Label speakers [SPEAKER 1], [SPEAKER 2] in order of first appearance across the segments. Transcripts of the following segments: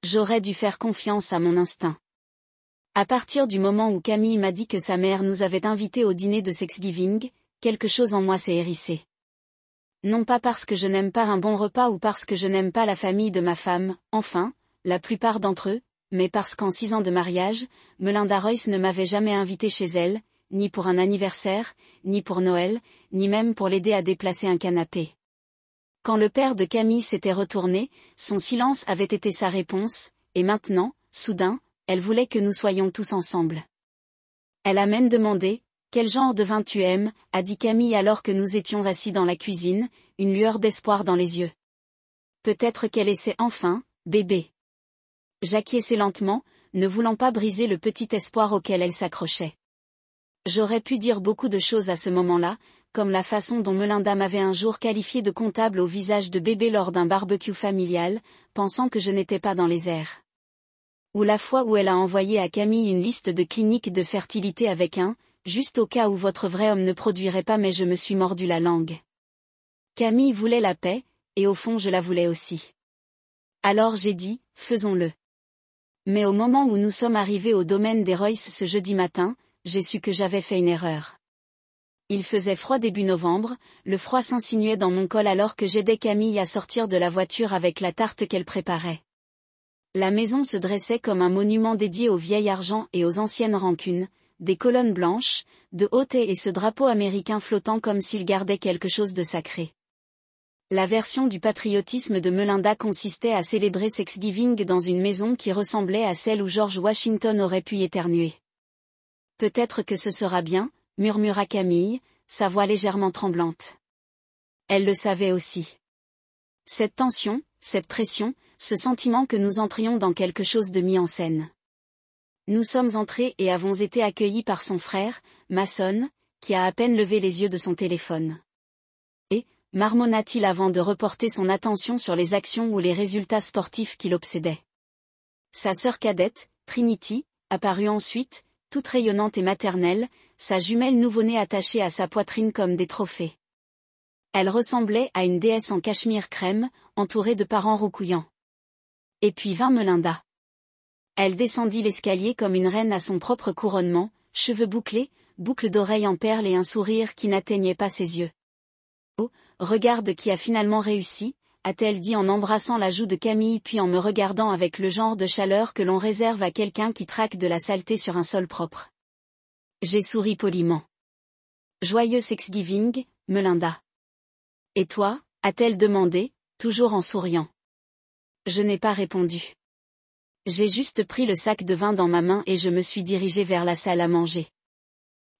[SPEAKER 1] J'aurais dû faire confiance à mon instinct. À partir du moment où Camille m'a dit que sa mère nous avait invités au dîner de Thanksgiving, quelque chose en moi s'est hérissé. Non pas parce que je n'aime pas un bon repas ou parce que je n'aime pas la famille de ma femme, enfin, la plupart d'entre eux, mais parce qu'en 6 ans de mariage, Melinda Royce ne m'avait jamais invité chez elle, ni pour un anniversaire, ni pour Noël, ni même pour l'aider à déplacer un canapé. Quand le père de Camille s'était retourné, son silence avait été sa réponse, et maintenant, soudain, elle voulait que nous soyons tous ensemble. Elle a même demandé, « Quel genre de vin tu aimes ?» a dit Camille alors que nous étions assis dans la cuisine, une lueur d'espoir dans les yeux. Peut-être qu'elle essaie enfin, bébé. J'acquiesçai lentement, ne voulant pas briser le petit espoir auquel elle s'accrochait. J'aurais pu dire beaucoup de choses à ce moment-là, comme la façon dont Melinda m'avait un jour qualifié de comptable au visage de bébé lors d'un barbecue familial, pensant que je n'étais pas dans les airs. Ou la fois où elle a envoyé à Camille une liste de cliniques de fertilité avec juste au cas où votre vrai homme ne produirait pas, mais je me suis mordu la langue. Camille voulait la paix, et au fond je la voulais aussi. Alors j'ai dit, faisons-le. Mais au moment où nous sommes arrivés au domaine des Royce ce jeudi matin, j'ai su que j'avais fait une erreur. Il faisait froid début novembre, le froid s'insinuait dans mon col alors que j'aidais Camille à sortir de la voiture avec la tarte qu'elle préparait. La maison se dressait comme un monument dédié au vieil argent et aux anciennes rancunes, des colonnes blanches, de haute et ce drapeau américain flottant comme s'il gardait quelque chose de sacré. La version du patriotisme de Melinda consistait à célébrer Thanksgiving dans une maison qui ressemblait à celle où George Washington aurait pu éternuer. Peut-être que ce sera bien, murmura Camille, sa voix légèrement tremblante. Elle le savait aussi. Cette tension, cette pression, ce sentiment que nous entrions dans quelque chose de mis en scène. Nous sommes entrés et avons été accueillis par son frère, Mason, qui a à peine levé les yeux de son téléphone. Et, marmonna-t-il avant de reporter son attention sur les actions ou les résultats sportifs qui l'obsédaient. Sa sœur cadette, Trinity, apparut ensuite, toute rayonnante et maternelle, sa jumelle nouveau-née attachée à sa poitrine comme des trophées. Elle ressemblait à une déesse en cachemire crème, entourée de parents roucouillants. Et puis vint Melinda. Elle descendit l'escalier comme une reine à son propre couronnement, cheveux bouclés, boucles d'oreilles en perles et un sourire qui n'atteignait pas ses yeux. « Oh, regarde qui a finalement réussi », a-t-elle dit en embrassant la joue de Camille puis en me regardant avec le genre de chaleur que l'on réserve à quelqu'un qui traque de la saleté sur un sol propre. J'ai souri poliment. « Joyeux Thanksgiving, Melinda. » « Et toi ?» a-t-elle demandé, toujours en souriant. Je n'ai pas répondu. J'ai juste pris le sac de vin dans ma main et je me suis dirigée vers la salle à manger.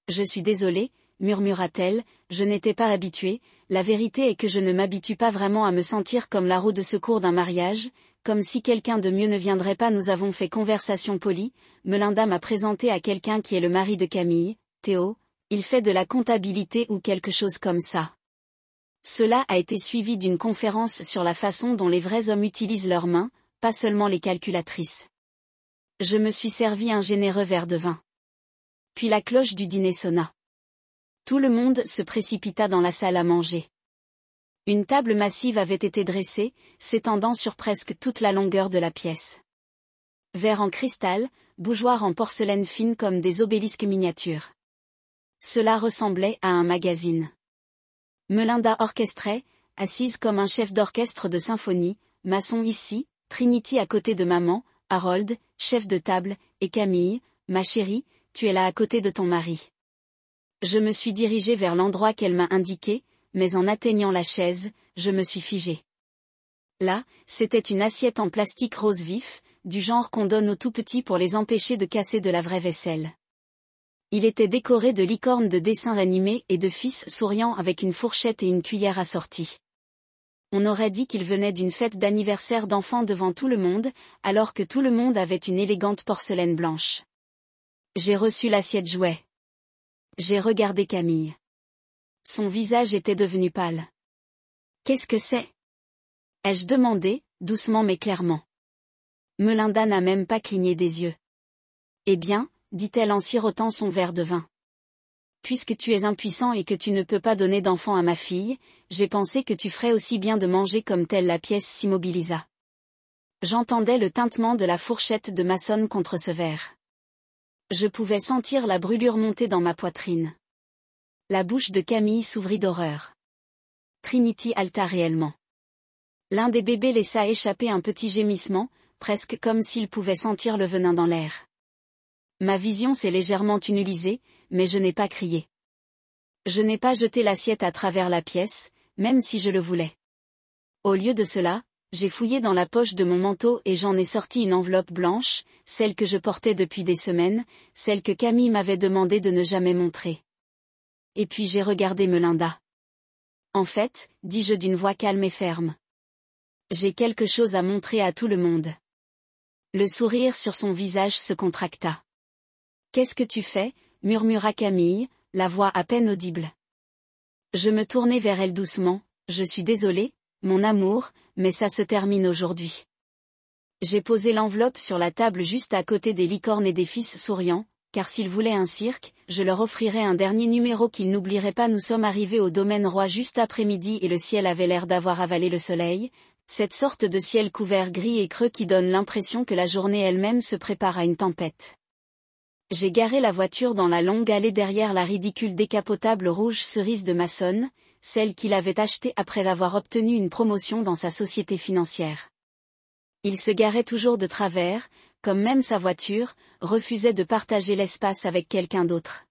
[SPEAKER 1] Je suis désolée, murmura-t-elle, je n'étais pas habituée, la vérité est que je ne m'habitue pas vraiment à me sentir comme la roue de secours d'un mariage, comme si quelqu'un de mieux ne viendrait pas. Nous avons fait conversation polie, Melinda m'a présenté à quelqu'un qui est le mari de Camille, Théo, il fait de la comptabilité ou quelque chose comme ça. Cela a été suivi d'une conférence sur la façon dont les vrais hommes utilisent leurs mains, pas seulement les calculatrices. Je me suis servi un généreux verre de vin. Puis la cloche du dîner sonna. Tout le monde se précipita dans la salle à manger. Une table massive avait été dressée, s'étendant sur presque toute la longueur de la pièce. Verres en cristal, bougeoirs en porcelaine fine comme des obélisques miniatures. Cela ressemblait à un magazine. Melinda orchestrait, assise comme un chef d'orchestre de symphonie, Mason ici, Trinity à côté de maman, Harold, chef de table, et Camille, ma chérie, tu es là à côté de ton mari. Je me suis dirigée vers l'endroit qu'elle m'a indiqué, mais en atteignant la chaise, je me suis figée. Là, c'était une assiette en plastique rose vif, du genre qu'on donne aux tout petits pour les empêcher de casser de la vraie vaisselle. Il était décoré de licornes de dessins animés et de fils souriant avec une fourchette et une cuillère assorties. On aurait dit qu'il venait d'une fête d'anniversaire d'enfant devant tout le monde, alors que tout le monde avait une élégante porcelaine blanche. J'ai reçu l'assiette jouet. J'ai regardé Camille. Son visage était devenu pâle. Qu'est-ce que c'est ? Ai-je demandé, doucement mais clairement. Melinda n'a même pas cligné des yeux. Eh bien, dit-elle en sirotant son verre de vin. Puisque tu es impuissant et que tu ne peux pas donner d'enfant à ma fille, j'ai pensé que tu ferais aussi bien de manger comme telle. La pièce s'immobilisa. J'entendais le tintement de la fourchette de Mason contre ce verre. Je pouvais sentir la brûlure monter dans ma poitrine. La bouche de Camille s'ouvrit d'horreur. Trinity halta réellement. L'un des bébés laissa échapper un petit gémissement, presque comme s'il pouvait sentir le venin dans l'air. Ma vision s'est légèrement tunnalisée, mais je n'ai pas crié. Je n'ai pas jeté l'assiette à travers la pièce, même si je le voulais. Au lieu de cela, j'ai fouillé dans la poche de mon manteau et j'en ai sorti une enveloppe blanche, celle que je portais depuis des semaines, celle que Camille m'avait demandé de ne jamais montrer. Et puis j'ai regardé Melinda. En fait, dis-je d'une voix calme et ferme. J'ai quelque chose à montrer à tout le monde. Le sourire sur son visage se contracta. Qu'est-ce que tu fais, murmura Camille, la voix à peine audible. Je me tournai vers elle doucement, je suis désolée, mon amour, mais ça se termine aujourd'hui. J'ai posé l'enveloppe sur la table juste à côté des licornes et des fils souriants, car s'ils voulaient un cirque, je leur offrirais un dernier numéro qu'ils n'oublieraient pas. Nous sommes arrivés au domaine roi juste après-midi et le ciel avait l'air d'avoir avalé le soleil, cette sorte de ciel couvert gris et creux qui donne l'impression que la journée elle-même se prépare à une tempête. J'ai garé la voiture dans la longue allée derrière la ridicule décapotable rouge cerise de Mason, celle qu'il avait achetée après avoir obtenu une promotion dans sa société financière. Il se garait toujours de travers, comme même sa voiture, refusait de partager l'espace avec quelqu'un d'autre.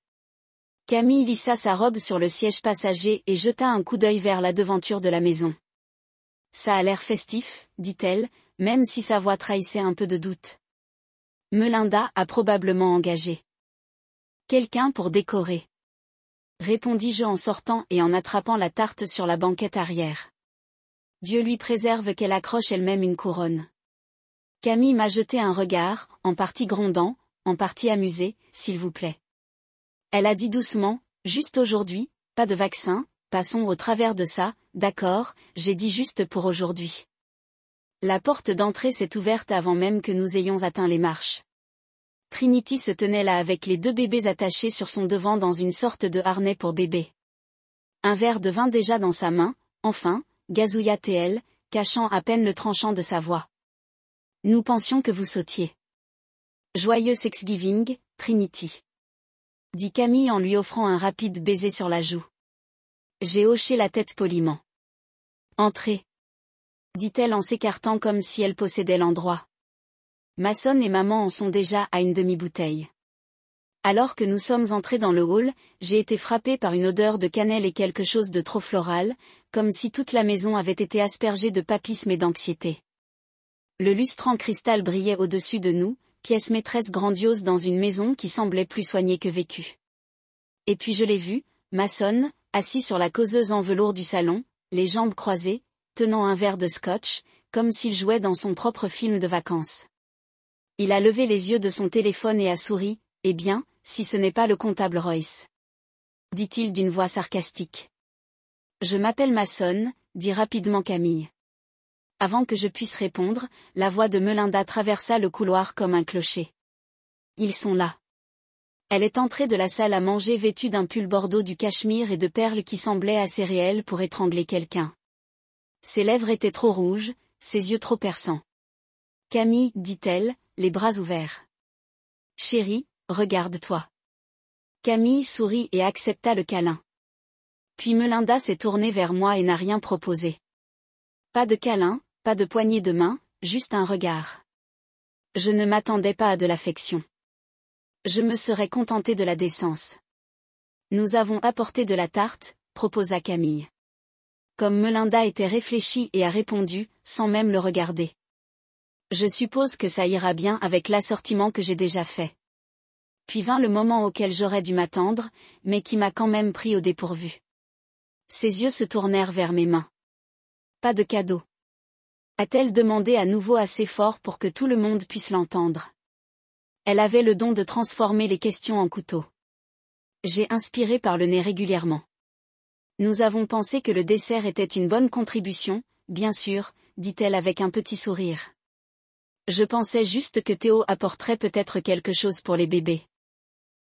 [SPEAKER 1] Camille lissa sa robe sur le siège passager et jeta un coup d'œil vers la devanture de la maison. Ça a l'air festif, dit-elle, même si sa voix trahissait un peu de doute. Melinda a probablement engagé quelqu'un pour décorer. Répondis-je en sortant et en attrapant la tarte sur la banquette arrière. Dieu lui préserve qu'elle accroche elle-même une couronne. Camille m'a jeté un regard, en partie grondant, en partie amusé, s'il vous plaît. Elle a dit doucement, juste aujourd'hui, pas de vaccin, passons au travers de ça, d'accord, j'ai dit juste pour aujourd'hui. La porte d'entrée s'est ouverte avant même que nous ayons atteint les marches. Trinity se tenait là avec les deux bébés attachés sur son devant dans une sorte de harnais pour bébé. Un verre de vin déjà dans sa main, enfin, gazouilla-t-elle, cachant à peine le tranchant de sa voix. Nous pensions que vous sautiez. Joyeux Thanksgiving, Trinity. Dit Camille en lui offrant un rapide baiser sur la joue. J'ai hoché la tête poliment. Entrez. Dit-elle en s'écartant comme si elle possédait l'endroit. Mason et maman en sont déjà à une demi-bouteille. Alors que nous sommes entrés dans le hall, j'ai été frappé par une odeur de cannelle et quelque chose de trop floral, comme si toute la maison avait été aspergée de papisme et d'anxiété. Le lustre en cristal brillait au-dessus de nous, pièce maîtresse grandiose dans une maison qui semblait plus soignée que vécue. Et puis je l'ai vu, Mason, assis sur la causeuse en velours du salon, les jambes croisées, tenant un verre de scotch, comme s'il jouait dans son propre film de vacances. Il a levé les yeux de son téléphone et a souri, « Eh bien, si ce n'est pas le comptable Royce. » dit-il d'une voix sarcastique. « Je m'appelle Mason, » dit rapidement Camille. Avant que je puisse répondre, la voix de Melinda traversa le couloir comme un clocher. « Ils sont là. » Elle est entrée de la salle à manger vêtue d'un pull bordeaux du cachemire et de perles qui semblaient assez réelles pour étrangler quelqu'un. Ses lèvres étaient trop rouges, ses yeux trop perçants. « Camille, dit-elle, les bras ouverts. Chérie, regarde-toi. » Camille sourit et accepta le câlin. Puis Melinda s'est tournée vers moi et n'a rien proposé. Pas de câlin, pas de poignée de main, juste un regard. Je ne m'attendais pas à de l'affection. Je me serais contentée de la décence. Nous avons apporté de la tarte, proposa Camille. Comme Melinda était réfléchie et a répondu, sans même le regarder. Je suppose que ça ira bien avec l'assortiment que j'ai déjà fait. Puis vint le moment auquel j'aurais dû m'attendre, mais qui m'a quand même pris au dépourvu. Ses yeux se tournèrent vers mes mains. Pas de cadeau. A-t-elle demandé à nouveau assez fort pour que tout le monde puisse l'entendre. Elle avait le don de transformer les questions en couteau. J'ai inspiré par le nez régulièrement. Nous avons pensé que le dessert était une bonne contribution, bien sûr, dit-elle avec un petit sourire. Je pensais juste que Théo apporterait peut-être quelque chose pour les bébés.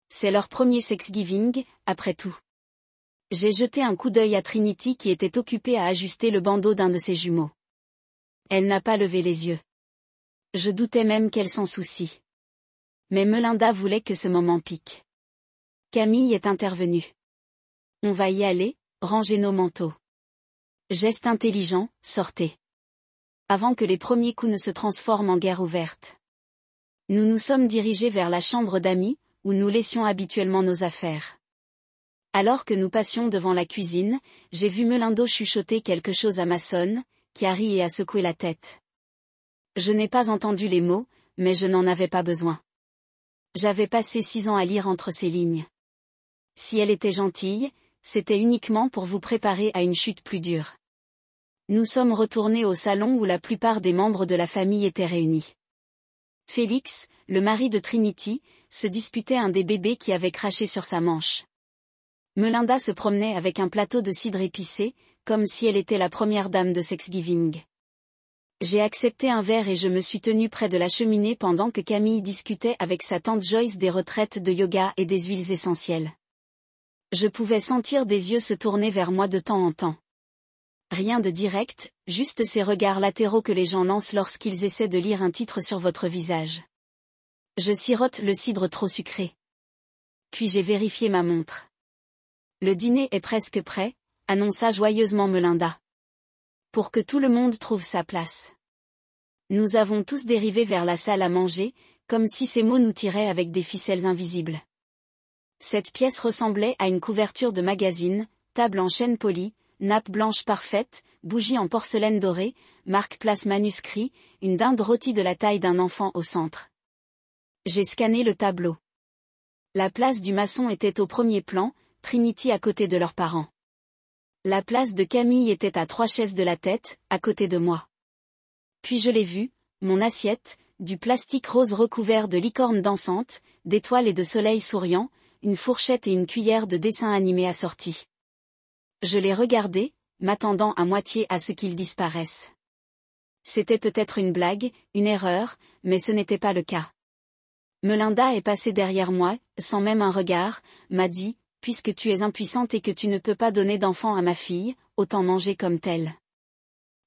[SPEAKER 1] C'est leur premier Thanksgiving, après tout. J'ai jeté un coup d'œil à Trinity qui était occupée à ajuster le bandeau d'un de ses jumeaux. Elle n'a pas levé les yeux. Je doutais même qu'elle s'en soucie. Mais Melinda voulait que ce moment pique. Camille est intervenue. On va y aller, ranger nos manteaux. Geste intelligent, sortez. Avant que les premiers coups ne se transforment en guerre ouverte. Nous nous sommes dirigés vers la chambre d'amis, où nous laissions habituellement nos affaires. Alors que nous passions devant la cuisine, j'ai vu Melindo chuchoter quelque chose à Mason, qui a ri et a secoué la tête. Je n'ai pas entendu les mots, mais je n'en avais pas besoin. J'avais passé 6 ans à lire entre ces lignes. Si elle était gentille, c'était uniquement pour vous préparer à une chute plus dure. Nous sommes retournés au salon où la plupart des membres de la famille étaient réunis. Félix, le mari de Trinity, se disputait un des bébés qui avait craché sur sa manche. Melinda se promenait avec un plateau de cidre épicé, comme si elle était la première dame de Thanksgiving. J'ai accepté un verre et je me suis tenue près de la cheminée pendant que Camille discutait avec sa tante Joyce des retraites de yoga et des huiles essentielles. Je pouvais sentir des yeux se tourner vers moi de temps en temps. Rien de direct, juste ces regards latéraux que les gens lancent lorsqu'ils essaient de lire un titre sur votre visage. Je sirote le cidre trop sucré. Puis j'ai vérifié ma montre. Le dîner est presque prêt, annonça joyeusement Melinda. Pour que tout le monde trouve sa place. Nous avons tous dérivé vers la salle à manger, comme si ces mots nous tiraient avec des ficelles invisibles. Cette pièce ressemblait à une couverture de magazine, table en chêne poli, nappe blanche parfaite, bougie en porcelaine dorée, marque-place manuscrit, une dinde rôtie de la taille d'un enfant au centre. J'ai scanné le tableau. La place du maçon était au premier plan, Trinity à côté de leurs parents. La place de Camille était à 3 chaises de la tête, à côté de moi. Puis je l'ai vu, mon assiette, du plastique rose recouvert de licornes dansantes, d'étoiles et de soleils souriants, une fourchette et une cuillère de dessin animé assortis. Je l'ai regardé, m'attendant à moitié à ce qu'ils disparaissent. C'était peut-être une blague, une erreur, mais ce n'était pas le cas. Melinda est passée derrière moi, sans même un regard, m'a dit, puisque tu es impuissante et que tu ne peux pas donner d'enfant à ma fille, autant manger comme telle.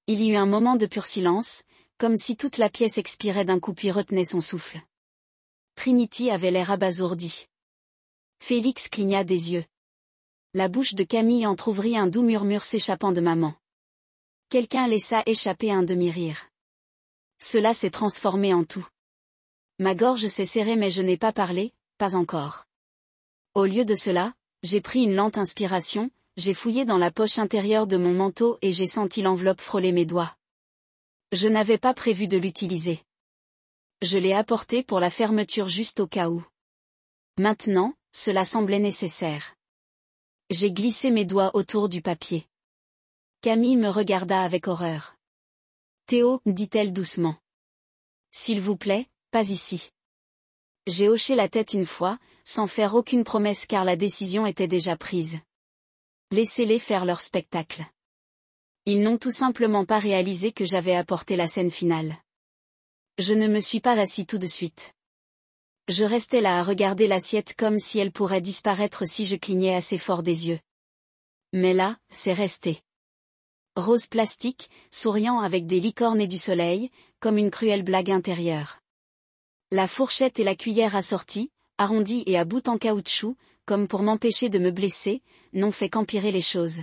[SPEAKER 1] Il y eut un moment de pur silence, comme si toute la pièce expirait d'un coup puis retenait son souffle. Trinity avait l'air abasourdi. Félix cligna des yeux. La bouche de Camille entr'ouvrit un doux murmure s'échappant de maman. Quelqu'un laissa échapper un demi-rire. Cela s'est transformé en tout. Ma gorge s'est serrée mais je n'ai pas parlé, pas encore. Au lieu de cela, j'ai pris une lente inspiration, j'ai fouillé dans la poche intérieure de mon manteau et j'ai senti l'enveloppe frôler mes doigts. Je n'avais pas prévu de l'utiliser. Je l'ai apporté pour la fermeture juste au cas où. Maintenant, cela semblait nécessaire. J'ai glissé mes doigts autour du papier. Camille me regarda avec horreur. Théo, dit-elle doucement. S'il vous plaît, pas ici. J'ai hoché la tête une fois, sans faire aucune promesse car la décision était déjà prise. Laissez-les faire leur spectacle. Ils n'ont tout simplement pas réalisé que j'avais apporté la scène finale. Je ne me suis pas assis tout de suite. Je restais là à regarder l'assiette comme si elle pourrait disparaître si je clignais assez fort des yeux. Mais là, c'est resté. Rose plastique, souriant avec des licornes et du soleil, comme une cruelle blague intérieure. La fourchette et la cuillère assorties, arrondies et à bout en caoutchouc, comme pour m'empêcher de me blesser, n'ont fait qu'empirer les choses.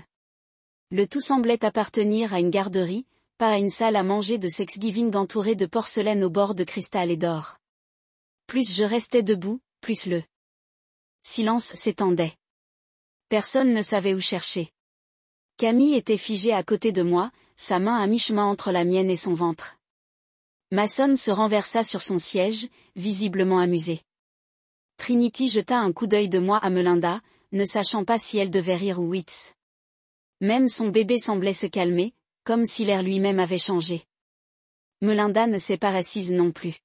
[SPEAKER 1] Le tout semblait appartenir à une garderie, pas à une salle à manger de Thanksgiving entourée de porcelaine au bord de cristal et d'or. Plus je restais debout, plus le silence s'étendait. Personne ne savait où chercher. Camille était figée à côté de moi, sa main à mi-chemin entre la mienne et son ventre. Mason se renversa sur son siège, visiblement amusé. Trinity jeta un coup d'œil de moi à Melinda, ne sachant pas si elle devait rire ou wits. Même son bébé semblait se calmer, comme si l'air lui-même avait changé. Melinda ne s'est pas assise non plus.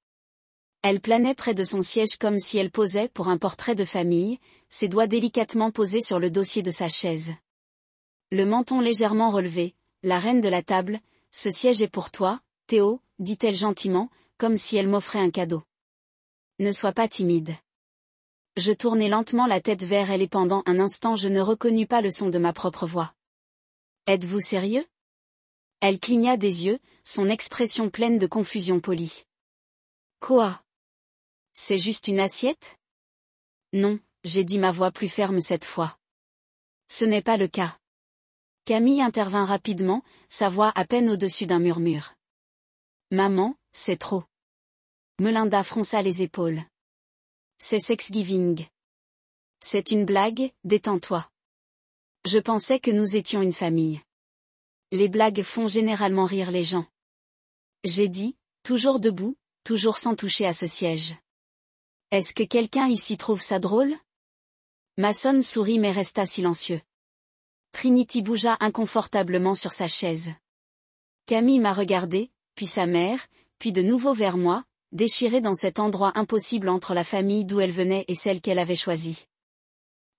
[SPEAKER 1] Elle planait près de son siège comme si elle posait pour un portrait de famille, ses doigts délicatement posés sur le dossier de sa chaise. Le menton légèrement relevé, la reine de la table, ce siège est pour toi, Théo, dit-elle gentiment, comme si elle m'offrait un cadeau. Ne sois pas timide. Je tournai lentement la tête vers elle et pendant un instant je ne reconnus pas le son de ma propre voix. Êtes-vous sérieux ? Elle cligna des yeux, son expression pleine de confusion polie. Quoi? C'est juste une assiette? Non, j'ai dit ma voix plus ferme cette fois. Ce n'est pas le cas. Camille intervint rapidement, sa voix à peine au-dessus d'un murmure. Maman, c'est trop. Melinda fronça les épaules. C'est Thanksgiving. C'est une blague, détends-toi. Je pensais que nous étions une famille. Les blagues font généralement rire les gens. J'ai dit, toujours debout, toujours sans toucher à ce siège. Est-ce que quelqu'un ici trouve ça drôle? Mason sourit mais resta silencieux. Trinity bougea inconfortablement sur sa chaise. Camille m'a regardé, puis sa mère, puis de nouveau vers moi, déchirée dans cet endroit impossible entre la famille d'où elle venait et celle qu'elle avait choisie.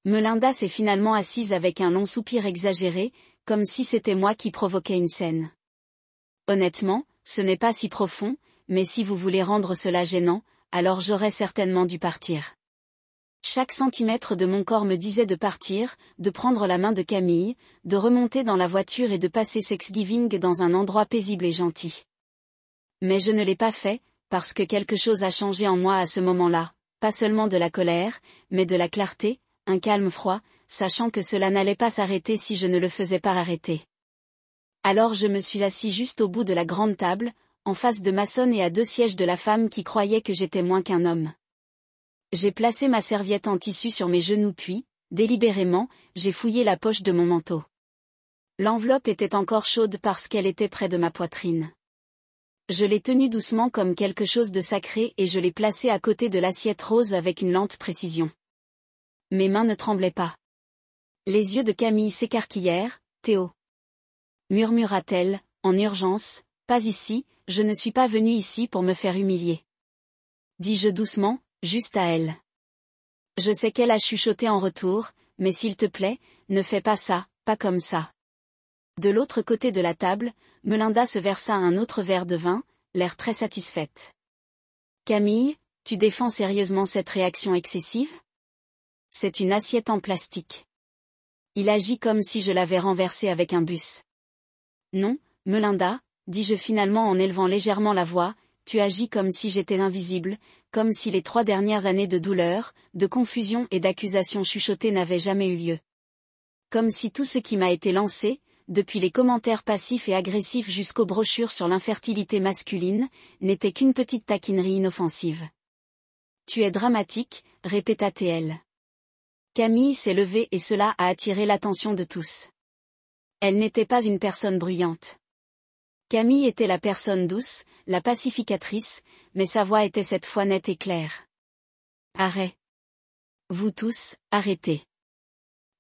[SPEAKER 1] Melinda s'est finalement assise avec un long soupir exagéré, comme si c'était moi qui provoquais une scène. Honnêtement, ce n'est pas si profond, mais si vous voulez rendre cela gênant, alors j'aurais certainement dû partir. Chaque centimètre de mon corps me disait de partir, de prendre la main de Camille, de remonter dans la voiture et de passer Thanksgiving dans un endroit paisible et gentil. Mais je ne l'ai pas fait, parce que quelque chose a changé en moi à ce moment-là, pas seulement de la colère, mais de la clarté, un calme froid, sachant que cela n'allait pas s'arrêter si je ne le faisais pas arrêter. Alors je me suis assis juste au bout de la grande table, en face de Mason et à 2 sièges de la femme qui croyait que j'étais moins qu'un homme. J'ai placé ma serviette en tissu sur mes genoux puis, délibérément, j'ai fouillé la poche de mon manteau. L'enveloppe était encore chaude parce qu'elle était près de ma poitrine. Je l'ai tenue doucement comme quelque chose de sacré et je l'ai placée à côté de l'assiette rose avec une lente précision. Mes mains ne tremblaient pas. Les yeux de Camille s'écarquillèrent. Théo. Murmura-t-elle, en urgence, pas ici, je ne suis pas venue ici pour me faire humilier. Dis-je doucement, juste à elle. Je sais qu'elle a chuchoté en retour, mais s'il te plaît, ne fais pas ça, pas comme ça. De l'autre côté de la table, Melinda se versa un autre verre de vin, l'air très satisfaite. Camille, tu défends sérieusement cette réaction excessive? C'est une assiette en plastique. Il agit comme si je l'avais renversée avec un bus. Non, Melinda, dis-je finalement en élevant légèrement la voix, tu agis comme si j'étais invisible, comme si les 3 dernières années de douleur, de confusion et d'accusations chuchotées n'avaient jamais eu lieu. Comme si tout ce qui m'a été lancé, depuis les commentaires passifs et agressifs jusqu'aux brochures sur l'infertilité masculine, n'était qu'une petite taquinerie inoffensive. Tu es dramatique, répéta-t-elle. Camille s'est levée et cela a attiré l'attention de tous. Elle n'était pas une personne bruyante. Camille était la personne douce, la pacificatrice, mais sa voix était cette fois nette et claire. Arrête. Vous tous, arrêtez.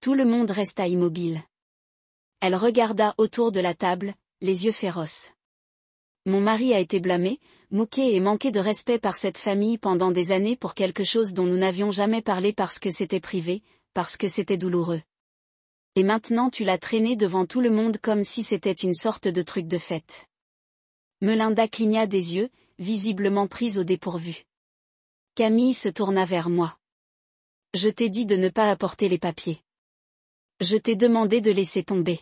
[SPEAKER 1] Tout le monde resta immobile. Elle regarda autour de la table, les yeux féroces. Mon mari a été blâmé, moqué et manqué de respect par cette famille pendant des années pour quelque chose dont nous n'avions jamais parlé parce que c'était privé, parce que c'était douloureux. Et maintenant tu l'as traîné devant tout le monde comme si c'était une sorte de truc de fête. Melinda cligna des yeux, visiblement prise au dépourvu. Camille se tourna vers moi. Je t'ai dit de ne pas apporter les papiers. Je t'ai demandé de laisser tomber.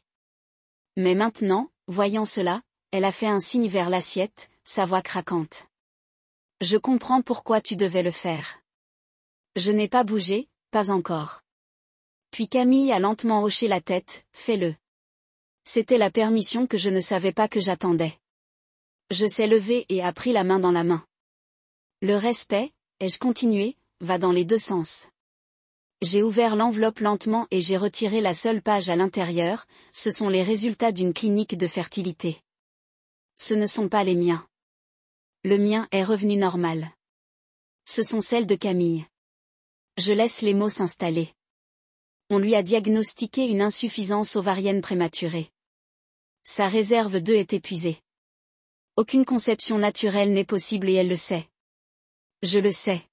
[SPEAKER 1] Mais maintenant, voyant cela, elle a fait un signe vers l'assiette, sa voix craquante. Je comprends pourquoi tu devais le faire. Je n'ai pas bougé, pas encore. Puis Camille a lentement hoché la tête, fais-le. C'était la permission que je ne savais pas que j'attendais. Je s'est levée et a pris la main dans la main. Le respect, ai-je continué, va dans les 2 sens. J'ai ouvert l'enveloppe lentement et j'ai retiré la seule page à l'intérieur, ce sont les résultats d'une clinique de fertilité. Ce ne sont pas les miens. Le mien est revenu normal. Ce sont celles de Camille. Je laisse les mots s'installer. On lui a diagnostiqué une insuffisance ovarienne prématurée. Sa réserve d'œufs est épuisée. Aucune conception naturelle n'est possible et elle le sait. Je le sais.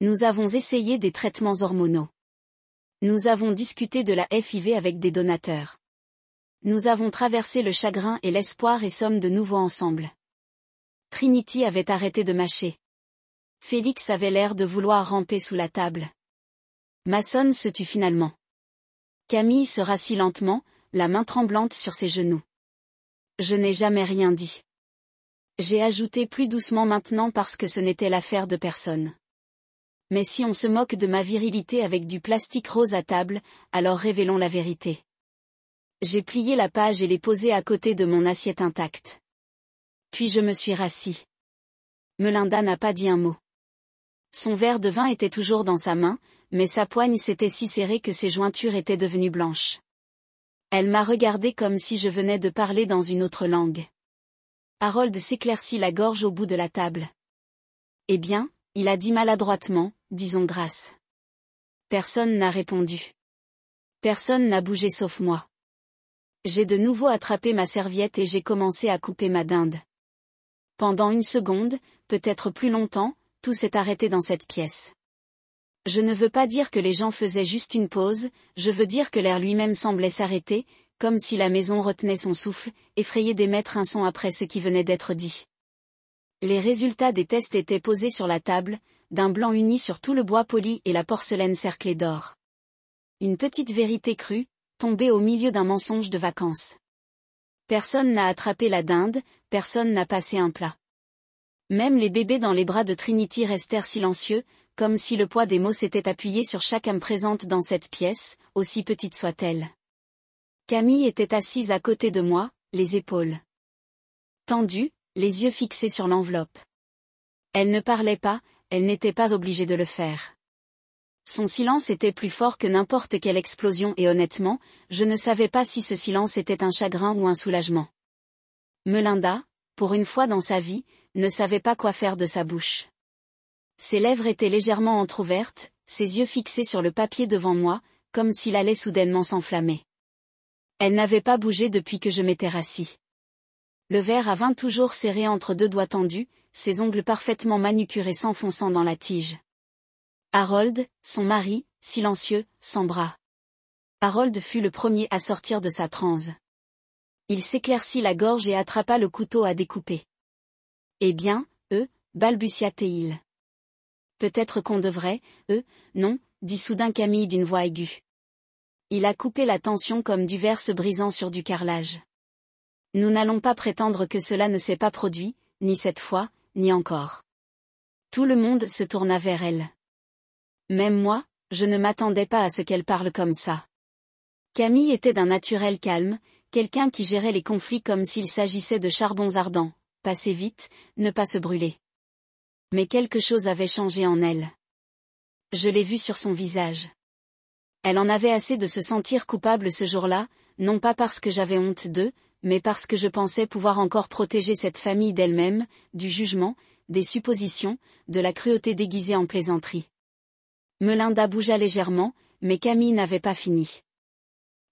[SPEAKER 1] Nous avons essayé des traitements hormonaux. Nous avons discuté de la FIV avec des donateurs. Nous avons traversé le chagrin et l'espoir et sommes de nouveau ensemble. Trinity avait arrêté de mâcher. Félix avait l'air de vouloir ramper sous la table. Mason se tut finalement. Camille se rassit lentement, la main tremblante sur ses genoux. Je n'ai jamais rien dit. J'ai ajouté plus doucement maintenant parce que ce n'était l'affaire de personne. Mais si on se moque de ma virilité avec du plastique rose à table, alors révélons la vérité. J'ai plié la page et l'ai posée à côté de mon assiette intacte. Puis je me suis rassis. Melinda n'a pas dit un mot. Son verre de vin était toujours dans sa main, mais sa poigne s'était si serrée que ses jointures étaient devenues blanches. Elle m'a regardé comme si je venais de parler dans une autre langue. Harold s'éclaircit la gorge au bout de la table. Eh bien, il a dit maladroitement, disons grâce. Personne n'a répondu. Personne n'a bougé sauf moi. J'ai de nouveau attrapé ma serviette et j'ai commencé à couper ma dinde. Pendant une seconde, peut-être plus longtemps, tout s'est arrêté dans cette pièce. Je ne veux pas dire que les gens faisaient juste une pause, je veux dire que l'air lui-même semblait s'arrêter, comme si la maison retenait son souffle, effrayé d'émettre un son après ce qui venait d'être dit. Les résultats des tests étaient posés sur la table, d'un blanc uni sur tout le bois poli et la porcelaine cerclée d'or. Une petite vérité crue, tombée au milieu d'un mensonge de vacances. Personne n'a attrapé la dinde, personne n'a passé un plat. Même les bébés dans les bras de Trinity restèrent silencieux, comme si le poids des mots s'était appuyé sur chaque âme présente dans cette pièce, aussi petite soit-elle. Camille était assise à côté de moi, les épaules tendues, les yeux fixés sur l'enveloppe. Elle ne parlait pas, elle n'était pas obligée de le faire. Son silence était plus fort que n'importe quelle explosion et honnêtement, je ne savais pas si ce silence était un chagrin ou un soulagement. Melinda, pour une fois dans sa vie, ne savait pas quoi faire de sa bouche. Ses lèvres étaient légèrement entr'ouvertes, ses yeux fixés sur le papier devant moi, comme s'il allait soudainement s'enflammer. Elle n'avait pas bougé depuis que je m'étais rassis. Le verre à vin toujours serré entre deux doigts tendus, ses ongles parfaitement manucurés s'enfonçant dans la tige. Harold, son mari, silencieux, sans bras. Harold fut le premier à sortir de sa transe. Il s'éclaircit la gorge et attrapa le couteau à découper. Eh bien, balbutia-t-il. Peut-être qu'on devrait, non, dit soudain Camille d'une voix aiguë. Il a coupé la tension comme du verre se brisant sur du carrelage. Nous n'allons pas prétendre que cela ne s'est pas produit, ni cette fois, ni encore. Tout le monde se tourna vers elle. Même moi, je ne m'attendais pas à ce qu'elle parle comme ça. Camille était d'un naturel calme, quelqu'un qui gérait les conflits comme s'il s'agissait de charbons ardents, passer vite, ne pas se brûler. Mais quelque chose avait changé en elle. Je l'ai vu sur son visage. Elle en avait assez de se sentir coupable ce jour-là, non pas parce que j'avais honte d'eux, mais parce que je pensais pouvoir encore protéger cette famille d'elle-même, du jugement, des suppositions, de la cruauté déguisée en plaisanterie. Melinda bougea légèrement, mais Camille n'avait pas fini.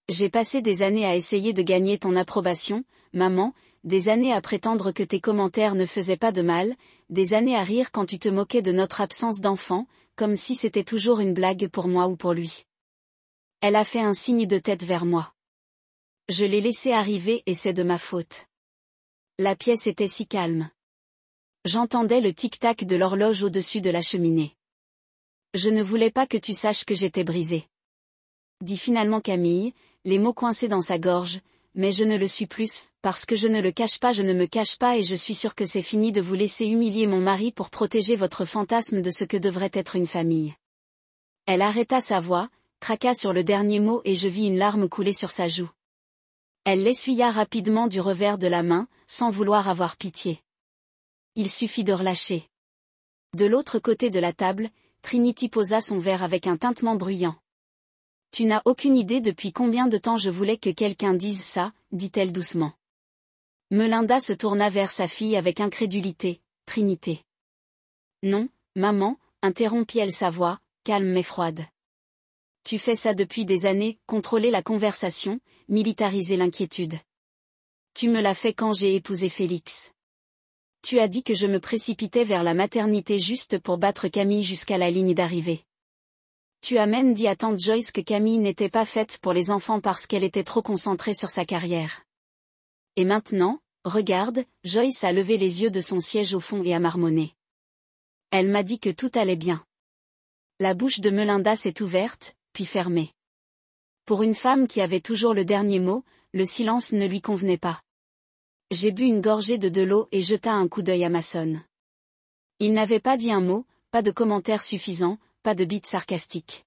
[SPEAKER 1] J'ai passé des années à essayer de gagner ton approbation, maman, des années à prétendre que tes commentaires ne faisaient pas de mal, des années à rire quand tu te moquais de notre absence d'enfant, comme si c'était toujours une blague pour moi ou pour lui. Elle a fait un signe de tête vers moi. Je l'ai laissé arriver et c'est de ma faute. La pièce était si calme. J'entendais le tic-tac de l'horloge au-dessus de la cheminée. Je ne voulais pas que tu saches que j'étais brisée. Dit finalement Camille, les mots coincés dans sa gorge, mais je ne le suis plus, parce que je ne le cache pas, je ne me cache pas et je suis sûre que c'est fini de vous laisser humilier mon mari pour protéger votre fantasme de ce que devrait être une famille. Elle arrêta sa voix, craqua sur le dernier mot et je vis une larme couler sur sa joue. Elle l'essuya rapidement du revers de la main, sans vouloir avoir pitié. Il suffit de relâcher. De l'autre côté de la table, Trinity posa son verre avec un tintement bruyant. Tu n'as aucune idée depuis combien de temps je voulais que quelqu'un dise ça, dit-elle doucement. Melinda se tourna vers sa fille avec incrédulité, Trinité. Non, maman, interrompit-elle sa voix, calme mais froide. Tu fais ça depuis des années, contrôler la conversation, militariser l'inquiétude. Tu me l'as fait quand j'ai épousé Félix. Tu as dit que je me précipitais vers la maternité juste pour battre Camille jusqu'à la ligne d'arrivée. Tu as même dit à tante Joyce que Camille n'était pas faite pour les enfants parce qu'elle était trop concentrée sur sa carrière. Et maintenant, regarde, Joyce a levé les yeux de son siège au fond et a marmonné. Elle m'a dit que tout allait bien. La bouche de Melinda s'est ouverte, puis fermée. Pour une femme qui avait toujours le dernier mot, le silence ne lui convenait pas. J'ai bu une gorgée de l'eau et jeta un coup d'œil à Mason. Il n'avait pas dit un mot, pas de commentaire suffisant, pas de bite sarcastique.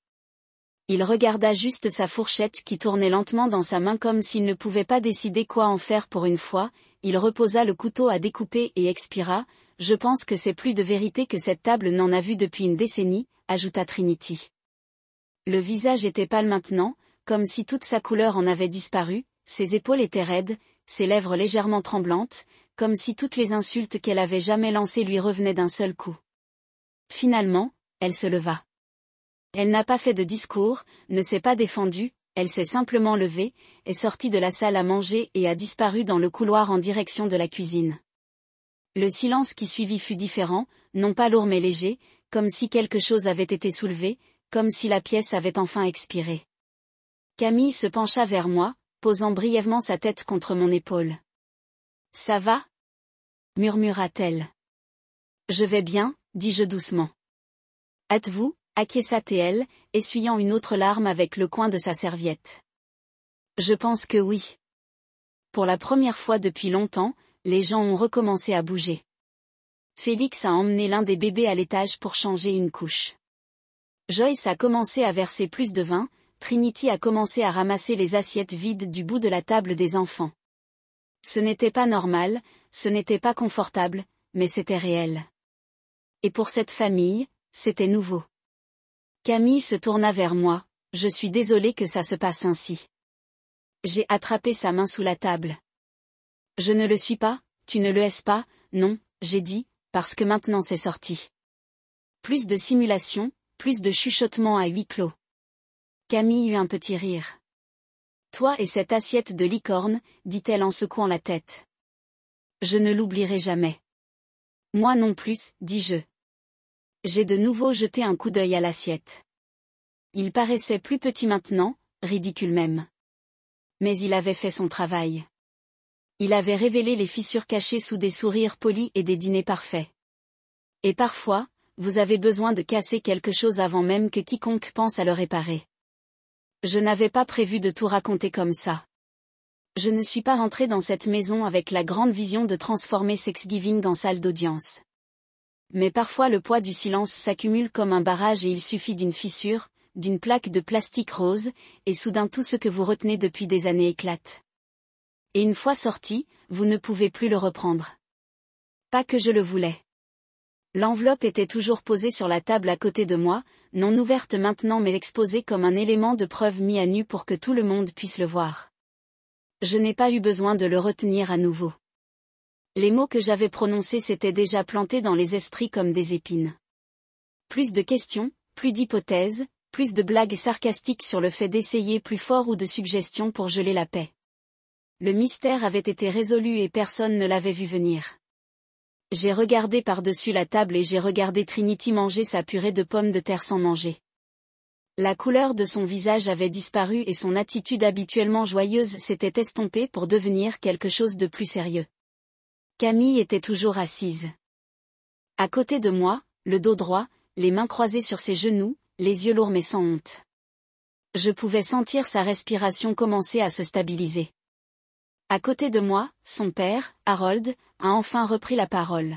[SPEAKER 1] Il regarda juste sa fourchette qui tournait lentement dans sa main comme s'il ne pouvait pas décider quoi en faire pour une fois. Il reposa le couteau à découper et expira. « Je pense que c'est plus de vérité que cette table n'en a vu depuis une décennie », ajouta Trinity. Le visage était pâle maintenant, comme si toute sa couleur en avait disparu, ses épaules étaient raides, ses lèvres légèrement tremblantes, comme si toutes les insultes qu'elle avait jamais lancées lui revenaient d'un seul coup. Finalement, elle se leva. Elle n'a pas fait de discours, ne s'est pas défendue, elle s'est simplement levée, est sortie de la salle à manger et a disparu dans le couloir en direction de la cuisine. Le silence qui suivit fut différent, non pas lourd mais léger, comme si quelque chose avait été soulevé, comme si la pièce avait enfin expiré. Camille se pencha vers moi, posant brièvement sa tête contre mon épaule. « Ça va ?» murmura-t-elle. « Je vais bien, dis-je doucement. »« Êtes-vous » acquiesça-t-elle, essuyant une autre larme avec le coin de sa serviette. « Je pense que oui. » Pour la première fois depuis longtemps, les gens ont recommencé à bouger. Félix a emmené l'un des bébés à l'étage pour changer une couche. Joyce a commencé à verser plus de vin, Trinity a commencé à ramasser les assiettes vides du bout de la table des enfants. Ce n'était pas normal, ce n'était pas confortable, mais c'était réel. Et pour cette famille, c'était nouveau. Camille se tourna vers moi, « Je suis désolée que ça se passe ainsi. » J'ai attrapé sa main sous la table. « Je ne le suis pas, tu ne le es pas, non, j'ai dit, parce que maintenant c'est sorti. » Plus de simulation, plus de chuchotements à huis clos. Camille eut un petit rire. « Toi et cette assiette de licorne, dit-elle en secouant la tête. Je ne l'oublierai jamais. Moi non plus, dis-je. J'ai de nouveau jeté un coup d'œil à l'assiette. Il paraissait plus petit maintenant, ridicule même. Mais il avait fait son travail. Il avait révélé les fissures cachées sous des sourires polis et des dîners parfaits. Et parfois, vous avez besoin de casser quelque chose avant même que quiconque pense à le réparer. Je n'avais pas prévu de tout raconter comme ça. Je ne suis pas rentrée dans cette maison avec la grande vision de transformer Thanksgiving en salle d'audience. Mais parfois le poids du silence s'accumule comme un barrage et il suffit d'une fissure, d'une plaque de plastique rose, et soudain tout ce que vous retenez depuis des années éclate. Et une fois sorti, vous ne pouvez plus le reprendre. Pas que je le voulais. L'enveloppe était toujours posée sur la table à côté de moi, non ouverte maintenant mais exposée comme un élément de preuve mis à nu pour que tout le monde puisse le voir. Je n'ai pas eu besoin de le retenir à nouveau. Les mots que j'avais prononcés s'étaient déjà plantés dans les esprits comme des épines. Plus de questions, plus d'hypothèses, plus de blagues sarcastiques sur le fait d'essayer plus fort ou de suggestions pour geler la paix. Le mystère avait été résolu et personne ne l'avait vu venir. J'ai regardé par-dessus la table et j'ai regardé Trinity manger sa purée de pommes de terre sans manger. La couleur de son visage avait disparu et son attitude habituellement joyeuse s'était estompée pour devenir quelque chose de plus sérieux. Camille était toujours assise. À côté de moi, le dos droit, les mains croisées sur ses genoux, les yeux lourds mais sans honte. Je pouvais sentir sa respiration commencer à se stabiliser. À côté de moi, son père, Harold, a enfin repris la parole.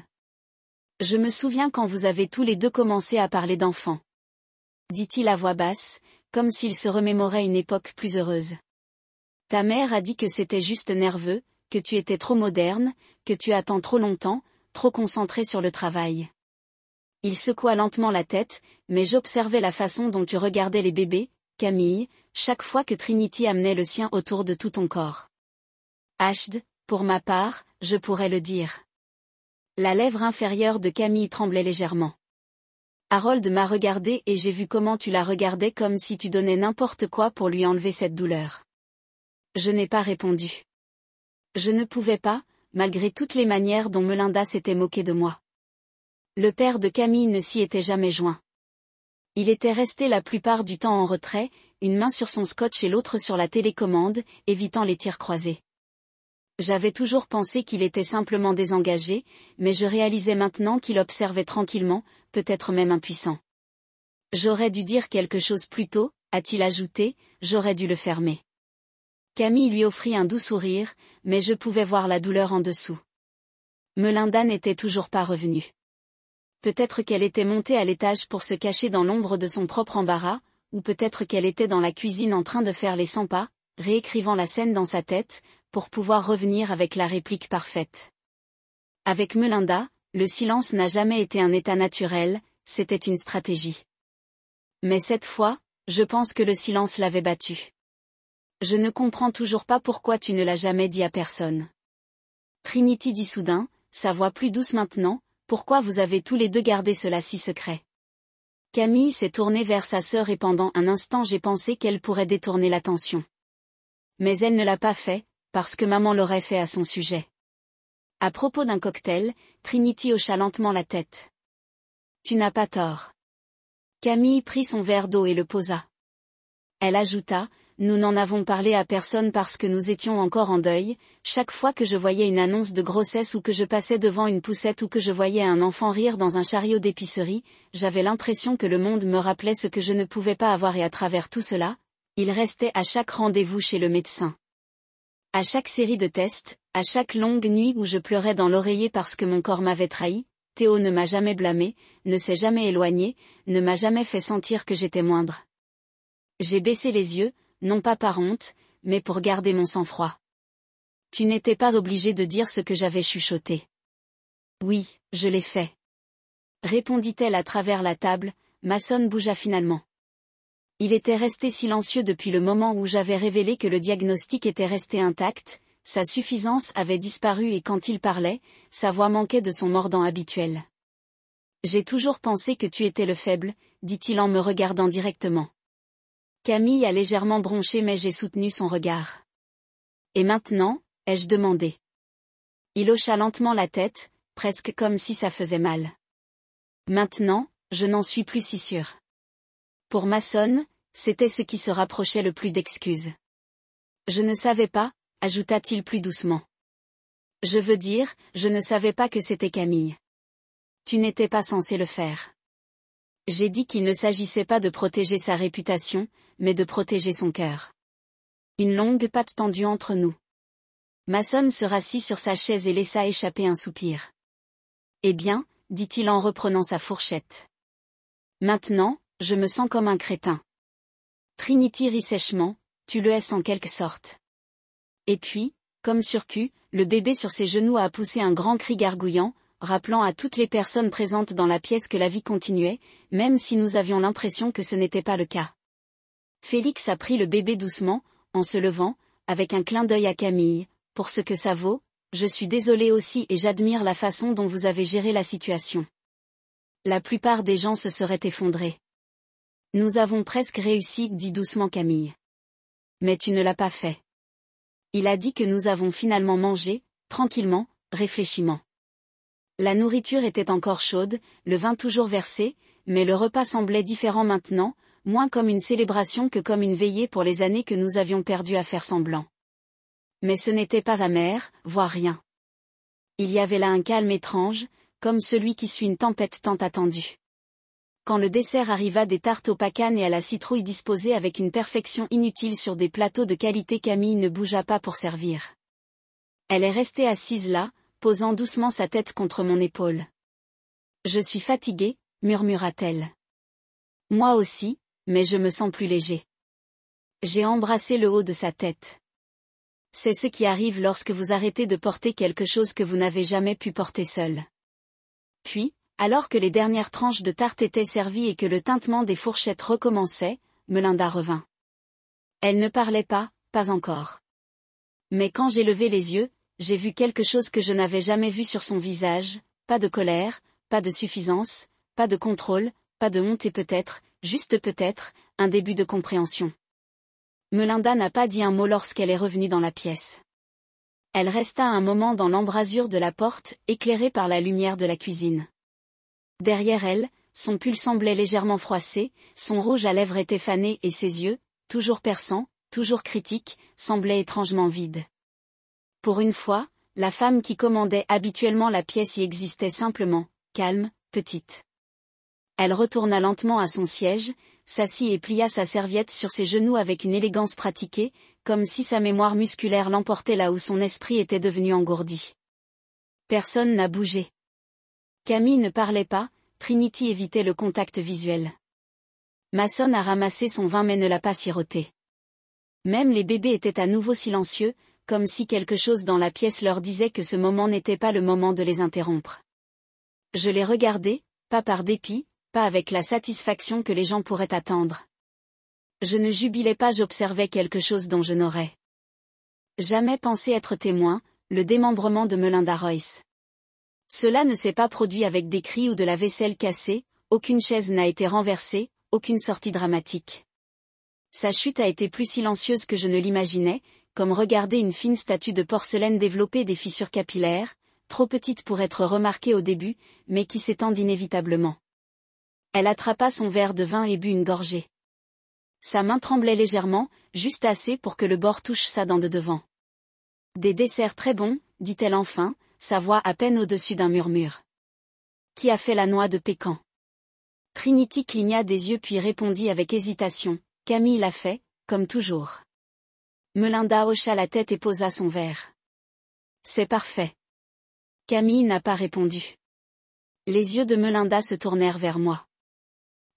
[SPEAKER 1] « Je me souviens quand vous avez tous les deux commencé à parler d'enfants. » dit-il à voix basse, comme s'il se remémorait une époque plus heureuse. « Ta mère a dit que c'était juste nerveux, que tu étais trop moderne, que tu attends trop longtemps, trop concentré sur le travail. » Il secoua lentement la tête, mais j'observais la façon dont tu regardais les bébés, Camille, chaque fois que Trinity amenait le sien autour de tout ton corps. Ashd, pour ma part, je pourrais le dire. La lèvre inférieure de Camille tremblait légèrement. Harold m'a regardé et j'ai vu comment tu la regardais comme si tu donnais n'importe quoi pour lui enlever cette douleur. Je n'ai pas répondu. Je ne pouvais pas, malgré toutes les manières dont Melinda s'était moquée de moi. Le père de Camille ne s'y était jamais joint. Il était resté la plupart du temps en retrait, une main sur son scotch et l'autre sur la télécommande, évitant les tirs croisés. J'avais toujours pensé qu'il était simplement désengagé, mais je réalisais maintenant qu'il observait tranquillement, peut-être même impuissant. J'aurais dû dire quelque chose plus tôt, a-t-il ajouté, j'aurais dû le fermer. Camille lui offrit un doux sourire, mais je pouvais voir la douleur en dessous. Melinda n'était toujours pas revenue. Peut-être qu'elle était montée à l'étage pour se cacher dans l'ombre de son propre embarras, ou peut-être qu'elle était dans la cuisine en train de faire les 100 pas, réécrivant la scène dans sa tête, pour pouvoir revenir avec la réplique parfaite. Avec Melinda, le silence n'a jamais été un état naturel, c'était une stratégie. Mais cette fois, je pense que le silence l'avait battue. Je ne comprends toujours pas pourquoi tu ne l'as jamais dit à personne. Trinity dit soudain, sa voix plus douce maintenant, pourquoi vous avez tous les deux gardé cela si secret? Camille s'est tournée vers sa sœur et pendant un instant j'ai pensé qu'elle pourrait détourner l'attention. Mais elle ne l'a pas fait, parce que maman l'aurait fait à son sujet. À propos d'un cocktail, Trinity hocha lentement la tête. Tu n'as pas tort. Camille prit son verre d'eau et le posa. Elle ajouta, nous n'en avons parlé à personne parce que nous étions encore en deuil, chaque fois que je voyais une annonce de grossesse ou que je passais devant une poussette ou que je voyais un enfant rire dans un chariot d'épicerie, j'avais l'impression que le monde me rappelait ce que je ne pouvais pas avoir et à travers tout cela, il restait à chaque rendez-vous chez le médecin. À chaque série de tests, à chaque longue nuit où je pleurais dans l'oreiller parce que mon corps m'avait trahi, Théo ne m'a jamais blâmé, ne s'est jamais éloigné, ne m'a jamais fait sentir que j'étais moindre. J'ai baissé les yeux, non pas par honte, mais pour garder mon sang-froid. Tu n'étais pas obligé de dire ce que j'avais chuchoté. Oui, je l'ai fait. Répondit-elle à travers la table, Mason bougea finalement. Il était resté silencieux depuis le moment où j'avais révélé que le diagnostic était resté intact, sa suffisance avait disparu et quand il parlait, sa voix manquait de son mordant habituel. J'ai toujours pensé que tu étais le faible, dit-il en me regardant directement. Camille a légèrement bronché mais j'ai soutenu son regard. Et maintenant, ai-je demandé. Il hocha lentement la tête, presque comme si ça faisait mal. Maintenant, je n'en suis plus si sûre. Pour Mason, c'était ce qui se rapprochait le plus d'excuses. Je ne savais pas, ajouta-t-il plus doucement. Je veux dire, je ne savais pas que c'était Camille. Tu n'étais pas censé le faire. J'ai dit qu'il ne s'agissait pas de protéger sa réputation, mais de protéger son cœur. Une longue patte tendue entre nous. Mason se rassit sur sa chaise et laissa échapper un soupir. Eh bien, dit-il en reprenant sa fourchette. Maintenant, je me sens comme un crétin. Trinity rit sèchement, tu le es en quelque sorte. Et puis, comme surcu, le bébé sur ses genoux a poussé un grand cri gargouillant, rappelant à toutes les personnes présentes dans la pièce que la vie continuait, même si nous avions l'impression que ce n'était pas le cas. Félix a pris le bébé doucement, en se levant, avec un clin d'œil à Camille, pour ce que ça vaut, je suis désolée aussi et j'admire la façon dont vous avez géré la situation. La plupart des gens se seraient effondrés. Nous avons presque réussi, dit doucement Camille. Mais tu ne l'as pas fait. Il a dit que nous avons finalement mangé, tranquillement, réfléchiment. La nourriture était encore chaude, le vin toujours versé, mais le repas semblait différent maintenant, moins comme une célébration que comme une veillée pour les années que nous avions perdues à faire semblant. Mais ce n'était pas amer, voire rien. Il y avait là un calme étrange, comme celui qui suit une tempête tant attendue. Quand le dessert arriva des tartes aux pacanes et à la citrouille disposées avec une perfection inutile sur des plateaux de qualité, Camille ne bougea pas pour servir. Elle est restée assise là, posant doucement sa tête contre mon épaule. Je suis fatiguée, murmura-t-elle. Moi aussi, mais je me sens plus léger. J'ai embrassé le haut de sa tête. C'est ce qui arrive lorsque vous arrêtez de porter quelque chose que vous n'avez jamais pu porter seul. Puis, alors que les dernières tranches de tarte étaient servies et que le tintement des fourchettes recommençait, Melinda revint. Elle ne parlait pas encore. Mais quand j'ai levé les yeux, j'ai vu quelque chose que je n'avais jamais vu sur son visage, pas de colère, pas de suffisance, pas de contrôle, pas de honte et peut-être, juste peut-être, un début de compréhension. Melinda n'a pas dit un mot lorsqu'elle est revenue dans la pièce. Elle resta un moment dans l'embrasure de la porte, éclairée par la lumière de la cuisine. Derrière elle, son pull semblait légèrement froissé, son rouge à lèvres était fané et ses yeux, toujours perçants, toujours critiques, semblaient étrangement vides. Pour une fois, la femme qui commandait habituellement la pièce y existait simplement, calme, petite. Elle retourna lentement à son siège, s'assit et plia sa serviette sur ses genoux avec une élégance pratiquée, comme si sa mémoire musculaire l'emportait là où son esprit était devenu engourdi. Personne n'a bougé. Camille ne parlait pas, Trinity évitait le contact visuel. Mason a ramassé son vin mais ne l'a pas siroté. Même les bébés étaient à nouveau silencieux, comme si quelque chose dans la pièce leur disait que ce moment n'était pas le moment de les interrompre. Je les regardais, pas par dépit, pas avec la satisfaction que les gens pourraient attendre. Je ne jubilais pas, j'observais quelque chose dont je n'aurais jamais pensé être témoin, le démembrement de Melinda Royce. Cela ne s'est pas produit avec des cris ou de la vaisselle cassée, aucune chaise n'a été renversée, aucune sortie dramatique. Sa chute a été plus silencieuse que je ne l'imaginais, comme regarder une fine statue de porcelaine développer des fissures capillaires, trop petite pour être remarquée au début, mais qui s'étendent inévitablement. Elle attrapa son verre de vin et but une gorgée. Sa main tremblait légèrement, juste assez pour que le bord touche sa dent de devant. Des desserts très bons, dit-elle enfin, sa voix à peine au-dessus d'un murmure. Qui a fait la noix de pécan? Trinity cligna des yeux puis répondit avec hésitation, Camille l'a fait, comme toujours. Melinda hocha la tête et posa son verre. C'est parfait. Camille n'a pas répondu. Les yeux de Melinda se tournèrent vers moi.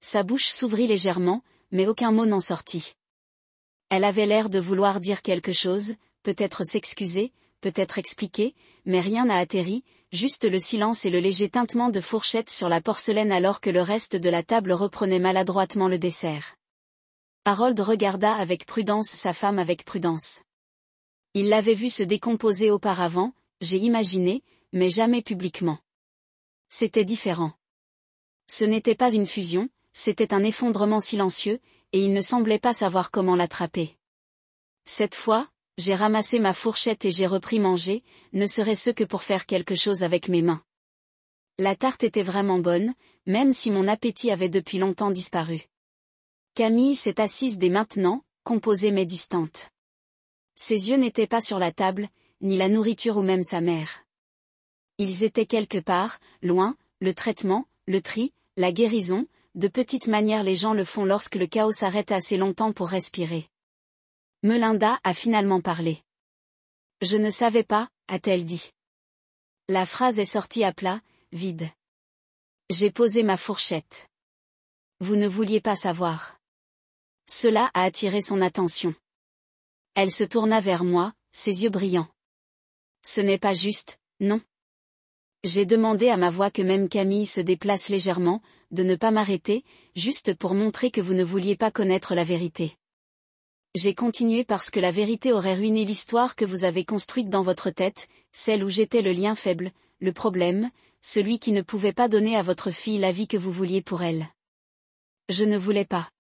[SPEAKER 1] Sa bouche s'ouvrit légèrement, mais aucun mot n'en sortit. Elle avait l'air de vouloir dire quelque chose, peut-être s'excuser, peut-être expliquer, mais rien n'a atterri, juste le silence et le léger tintement de fourchette sur la porcelaine alors que le reste de la table reprenait maladroitement le dessert. Harold regarda avec prudence sa femme avec prudence. Il l'avait vue se décomposer auparavant, j'ai imaginé, mais jamais publiquement. C'était différent. Ce n'était pas une fusion, c'était un effondrement silencieux, et il ne semblait pas savoir comment l'attraper. Cette fois, j'ai ramassé ma fourchette et j'ai repris manger, ne serait-ce que pour faire quelque chose avec mes mains. La tarte était vraiment bonne, même si mon appétit avait depuis longtemps disparu. Camille s'est assise dès maintenant, composée mais distante. Ses yeux n'étaient pas sur la table, ni la nourriture ou même sa mère. Ils étaient quelque part, loin, le traitement, le tri, la guérison, de petites manières les gens le font lorsque le chaos s'arrête assez longtemps pour respirer. Melinda a finalement parlé. Je ne savais pas, a-t-elle dit. La phrase est sortie à plat, vide. J'ai posé ma fourchette. Vous ne vouliez pas savoir. Cela a attiré son attention. Elle se tourna vers moi, ses yeux brillants. Ce n'est pas juste, non. J'ai demandé à ma voix que même Camille se déplace légèrement, de ne pas m'arrêter, juste pour montrer que vous ne vouliez pas connaître la vérité. J'ai continué parce que la vérité aurait ruiné l'histoire que vous avez construite dans votre tête, celle où j'étais le lien faible, le problème, celui qui ne pouvait pas donner à votre fille la vie que vous vouliez pour elle. Je ne voulais pas.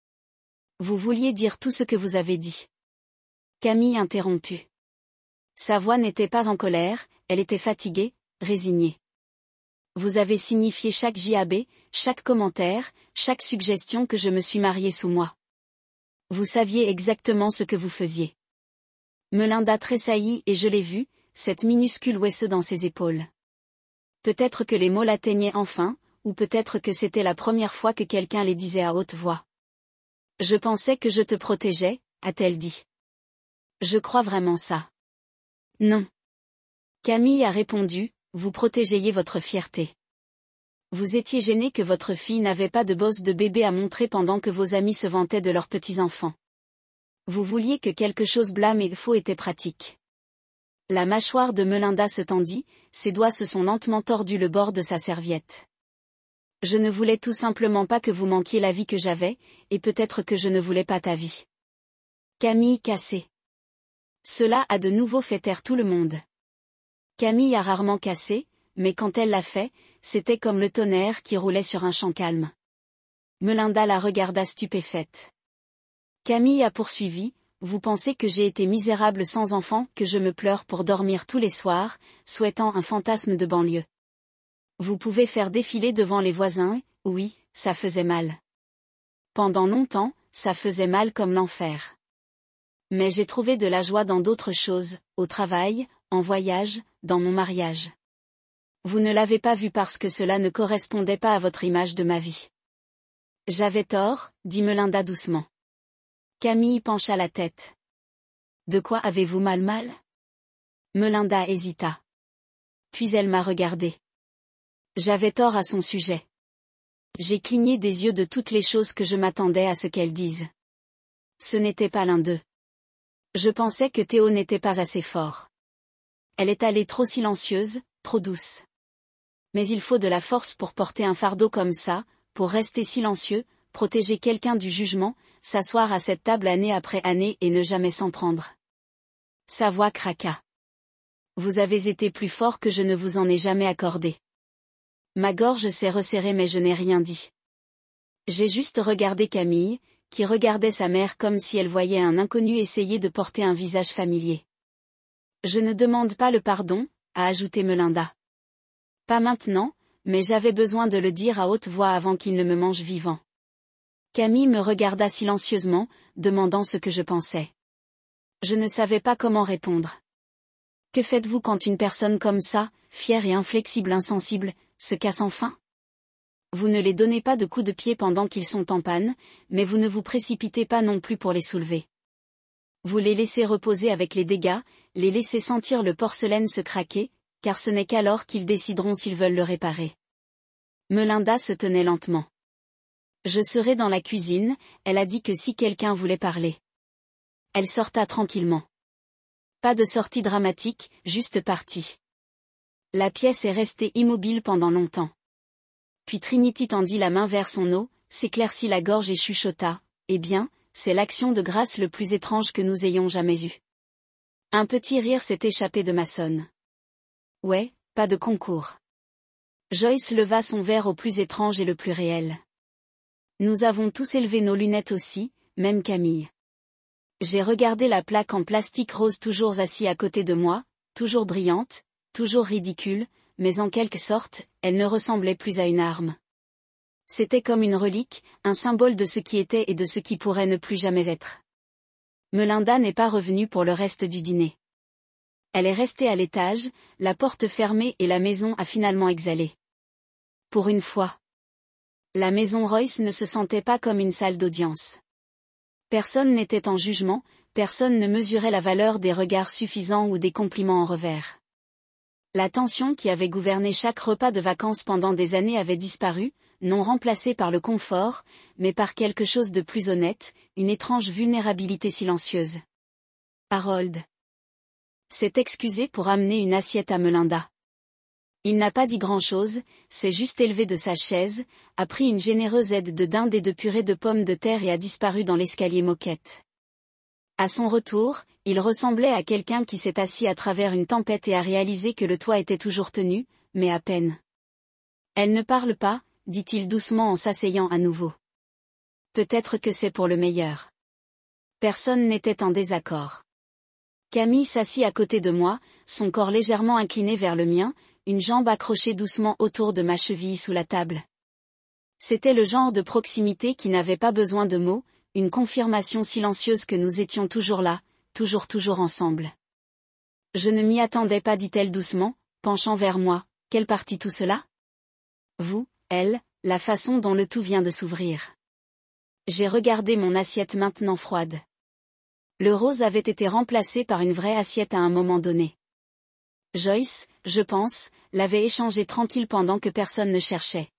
[SPEAKER 1] Vous vouliez dire tout ce que vous avez dit. Camille interromput. Sa voix n'était pas en colère, elle était fatiguée, résignée. Vous avez signifié chaque JAB, chaque commentaire, chaque suggestion que je me suis mariée sous moi. Vous saviez exactement ce que vous faisiez. Melinda tressaillit et je l'ai vue, cette minuscule ouesse dans ses épaules. Peut-être que les mots l'atteignaient enfin, ou peut-être que c'était la première fois que quelqu'un les disait à haute voix. Je pensais que je te protégeais, a-t-elle dit. Je crois vraiment ça. Non. Camille a répondu, vous protégiez votre fierté. Vous étiez gêné que votre fille n'avait pas de bosse de bébé à montrer pendant que vos amis se vantaient de leurs petits-enfants. Vous vouliez que quelque chose blâme et faux était pratique. La mâchoire de Melinda se tendit, ses doigts se sont lentement tordus le bord de sa serviette. Je ne voulais tout simplement pas que vous manquiez la vie que j'avais, et peut-être que je ne voulais pas ta vie. Camille cassée. Cela a de nouveau fait taire tout le monde. Camille a rarement cassé, mais quand elle l'a fait, c'était comme le tonnerre qui roulait sur un champ calme. Melinda la regarda stupéfaite. Camille a poursuivi, vous pensez que j'ai été misérable sans enfant, que je me pleure pour dormir tous les soirs, souhaitant un fantasme de banlieue. Vous pouvez faire défiler devant les voisins, oui, ça faisait mal. Pendant longtemps, ça faisait mal comme l'enfer. Mais j'ai trouvé de la joie dans d'autres choses, au travail, en voyage, dans mon mariage. Vous ne l'avez pas vu parce que cela ne correspondait pas à votre image de ma vie. J'avais tort, dit Melinda doucement. Camille pencha la tête. De quoi avez-vous mal? Melinda hésita. Puis elle m'a regardé. J'avais tort à son sujet. J'ai cligné des yeux de toutes les choses que je m'attendais à ce qu'elle dise. Ce n'était pas l'un d'eux. Je pensais que Théo n'était pas assez fort. Elle est allée trop silencieuse, trop douce. Mais il faut de la force pour porter un fardeau comme ça, pour rester silencieux, protéger quelqu'un du jugement, s'asseoir à cette table année après année et ne jamais s'en prendre. Sa voix craqua. Vous avez été plus fort que je ne vous en ai jamais accordé. Ma gorge s'est resserrée mais je n'ai rien dit. J'ai juste regardé Camille, qui regardait sa mère comme si elle voyait un inconnu essayer de porter un visage familier. Je ne demande pas le pardon, a ajouté Melinda. Pas maintenant, mais j'avais besoin de le dire à haute voix avant qu'il ne me mange vivant. Camille me regarda silencieusement, demandant ce que je pensais. Je ne savais pas comment répondre. Que faites-vous quand une personne comme ça, fière et inflexible insensible, se casse enfin? Vous ne les donnez pas de coups de pied pendant qu'ils sont en panne, mais vous ne vous précipitez pas non plus pour les soulever. Vous les laissez reposer avec les dégâts, les laissez sentir le porcelaine se craquer, car ce n'est qu'alors qu'ils décideront s'ils veulent le réparer. Melinda se tenait lentement. Je serai dans la cuisine, elle a dit que si quelqu'un voulait parler. Elle sorta tranquillement. Pas de sortie dramatique, juste partie. La pièce est restée immobile pendant longtemps. Puis Trinity tendit la main vers son eau, s'éclaircit la gorge et chuchota, « Eh bien, c'est l'action de grâce le plus étrange que nous ayons jamais eu. » Un petit rire s'est échappé de Mason. Ouais, pas de concours. Joyce leva son verre au plus étrange et le plus réel. Nous avons tous élevé nos lunettes aussi, même Camille. J'ai regardé la plaque en plastique rose toujours assis à côté de moi, toujours brillante, toujours ridicule, mais en quelque sorte, elle ne ressemblait plus à une arme. C'était comme une relique, un symbole de ce qui était et de ce qui pourrait ne plus jamais être. Melinda n'est pas revenue pour le reste du dîner. Elle est restée à l'étage, la porte fermée et la maison a finalement exhalé. Pour une fois. La maison Royce ne se sentait pas comme une salle d'audience. Personne n'était en jugement, personne ne mesurait la valeur des regards suffisants ou des compliments en revers. La tension qui avait gouverné chaque repas de vacances pendant des années avait disparu, non remplacée par le confort, mais par quelque chose de plus honnête, une étrange vulnérabilité silencieuse. Harold s'est excusé pour amener une assiette à Melinda. Il n'a pas dit grand-chose, s'est juste élevé de sa chaise, a pris une généreuse aide de dinde et de purée de pommes de terre et a disparu dans l'escalier moquette. À son retour, il ressemblait à quelqu'un qui s'est assis à travers une tempête et a réalisé que le toit était toujours tenu, mais à peine. Elle ne parle pas, dit-il doucement en s'asseyant à nouveau. Peut-être que c'est pour le meilleur. Personne n'était en désaccord. Camille s'assit à côté de moi, son corps légèrement incliné vers le mien, une jambe accrochée doucement autour de ma cheville sous la table. C'était le genre de proximité qui n'avait pas besoin de mots, une confirmation silencieuse que nous étions toujours là, toujours ensemble. Je ne m'y attendais pas, dit-elle doucement, penchant vers moi, quelle partie tout cela? Vous, elle, la façon dont le tout vient de s'ouvrir. J'ai regardé mon assiette maintenant froide. Le rose avait été remplacé par une vraie assiette à un moment donné. Joyce, je pense, l'avait échangé tranquille pendant que personne ne cherchait.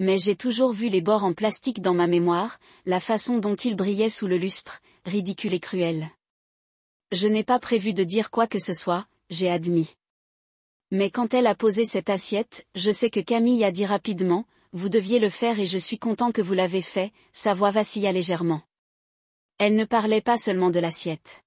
[SPEAKER 1] Mais j'ai toujours vu les bords en plastique dans ma mémoire, la façon dont ils brillaient sous le lustre, ridicule et cruel. Je n'ai pas prévu de dire quoi que ce soit, j'ai admis. Mais quand elle a posé cette assiette, je sais que Camille a dit rapidement, vous deviez le faire et je suis content que vous l'avez fait, sa voix vacilla légèrement. Elle ne parlait pas seulement de l'assiette.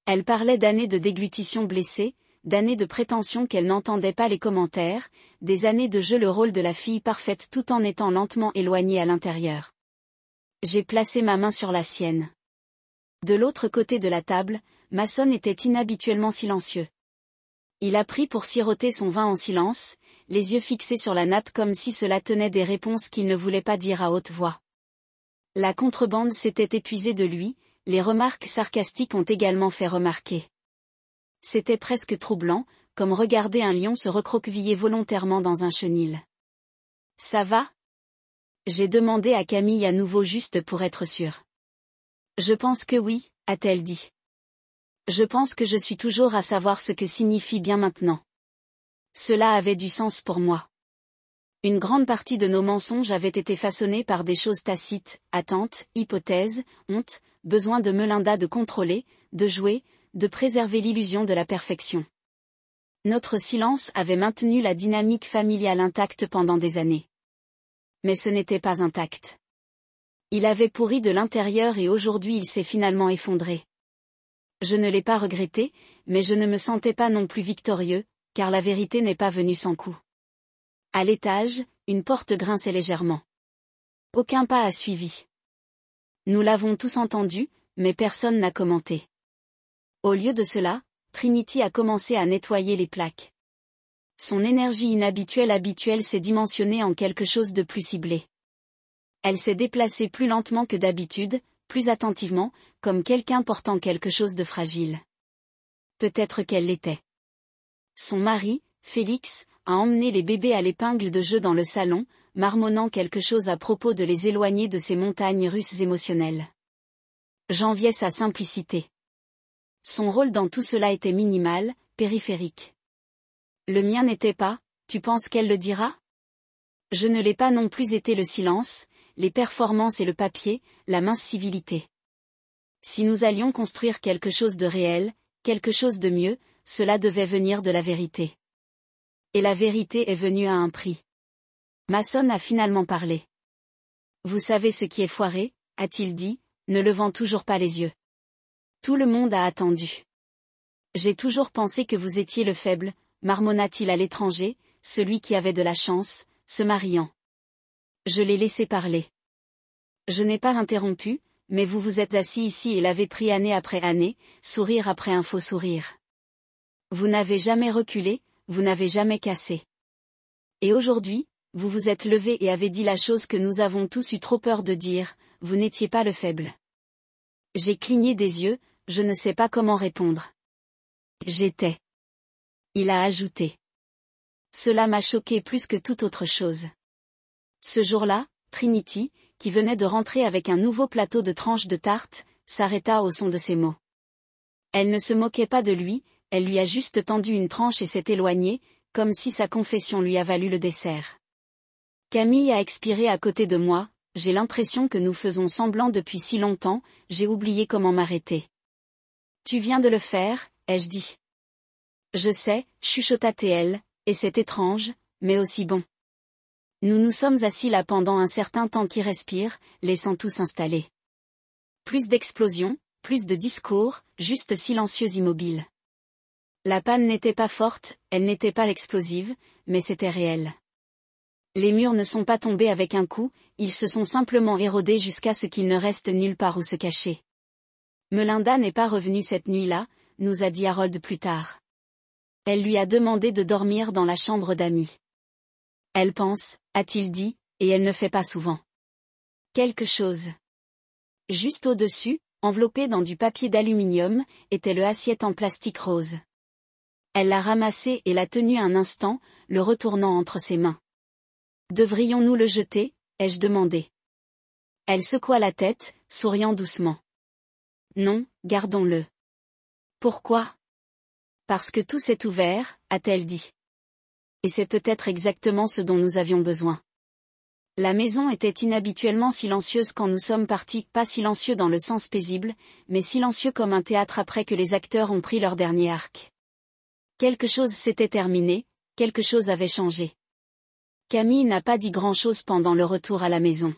[SPEAKER 1] Elle parlait d'années de déglutition blessée, d'années de prétention qu'elle n'entendait pas les commentaires, des années de jeu le rôle de la fille parfaite tout en étant lentement éloignée à l'intérieur. J'ai placé ma main sur la sienne. De l'autre côté de la table, Mason était inhabituellement silencieux. Il a pris pour siroter son vin en silence, les yeux fixés sur la nappe comme si cela tenait des réponses qu'il ne voulait pas dire à haute voix. La contrebande s'était épuisée de lui, les remarques sarcastiques ont également fait remarquer. C'était presque troublant, comme regarder un lion se recroqueviller volontairement dans un chenil. Ça va? J'ai demandé à Camille à nouveau juste pour être sûre. Je pense que oui, a-t-elle dit. Je pense que je suis toujours à savoir ce que signifie bien maintenant. Cela avait du sens pour moi. Une grande partie de nos mensonges avait été façonnée par des choses tacites, attentes, hypothèses, honte, besoin de Melinda de contrôler, de jouer, de préserver l'illusion de la perfection. Notre silence avait maintenu la dynamique familiale intacte pendant des années. Mais ce n'était pas intact. Il avait pourri de l'intérieur et aujourd'hui il s'est finalement effondré. Je ne l'ai pas regretté, mais je ne me sentais pas non plus victorieux, car la vérité n'est pas venue sans coup. À l'étage, une porte grinçait légèrement. Aucun pas a suivi. Nous l'avons tous entendu, mais personne n'a commenté. Au lieu de cela, Trinity a commencé à nettoyer les plaques. Son énergie habituelle s'est dimensionnée en quelque chose de plus ciblé. Elle s'est déplacée plus lentement que d'habitude, plus attentivement, comme quelqu'un portant quelque chose de fragile. Peut-être qu'elle l'était. Son mari, Félix, a emmené les bébés à l'épingle de jeu dans le salon, marmonnant quelque chose à propos de les éloigner de ces montagnes russes émotionnelles. J'enviais sa simplicité. Son rôle dans tout cela était minimal, périphérique. Le mien n'était pas, tu penses qu'elle le dira? Je ne l'ai pas non plus été le silence, les performances et le papier, la mince civilité. Si nous allions construire quelque chose de réel, quelque chose de mieux, cela devait venir de la vérité. Et la vérité est venue à un prix. Mason a finalement parlé. Vous savez ce qui est foiré, a-t-il dit, ne levant toujours pas les yeux. Tout le monde a attendu. J'ai toujours pensé que vous étiez le faible, marmonna-t-il à l'étranger, celui qui avait de la chance, se mariant. Je l'ai laissé parler. Je n'ai pas interrompu, mais vous vous êtes assis ici et l'avez pris année après année, sourire après un faux sourire. Vous n'avez jamais reculé, vous n'avez jamais cassé. Et aujourd'hui, vous vous êtes levé et avez dit la chose que nous avons tous eu trop peur de dire, vous n'étiez pas le faible. J'ai cligné des yeux, je ne sais pas comment répondre. J'étais. Il a ajouté. Cela m'a choqué plus que toute autre chose. Ce jour-là, Trinity, qui venait de rentrer avec un nouveau plateau de tranches de tarte, s'arrêta au son de ces mots. Elle ne se moquait pas de lui, elle lui a juste tendu une tranche et s'est éloignée, comme si sa confession lui a valu le dessert. Camille a expiré à côté de moi, j'ai l'impression que nous faisons semblant depuis si longtemps, j'ai oublié comment m'arrêter. Tu viens de le faire, ai-je dit. Je sais, chuchota TL, et c'est étrange, mais aussi bon. Nous nous sommes assis là pendant un certain temps qui respire, laissant tout s'installer. Plus d'explosions, plus de discours, juste silencieux immobile. La panne n'était pas forte, elle n'était pas explosive, mais c'était réel. Les murs ne sont pas tombés avec un coup, ils se sont simplement érodés jusqu'à ce qu'il ne reste nulle part où se cacher. Melinda n'est pas revenue cette nuit-là, nous a dit Harold plus tard. Elle lui a demandé de dormir dans la chambre d'amis. Elle pense, a-t-il dit, et elle ne fait pas souvent. Quelque chose. Juste au-dessus, enveloppé dans du papier d'aluminium, était le assiette en plastique rose. Elle l'a ramassé et l'a tenu un instant, le retournant entre ses mains. Devrions-nous le jeter, ai-je demandé. Elle secoua la tête, souriant doucement. Non, gardons-le. Pourquoi? Parce que tout s'est ouvert, a-t-elle dit. Et c'est peut-être exactement ce dont nous avions besoin. La maison était inhabituellement silencieuse quand nous sommes partis, pas silencieux dans le sens paisible, mais silencieux comme un théâtre après que les acteurs ont pris leur dernier acte. Quelque chose s'était terminé, quelque chose avait changé. Camille n'a pas dit grand-chose pendant le retour à la maison.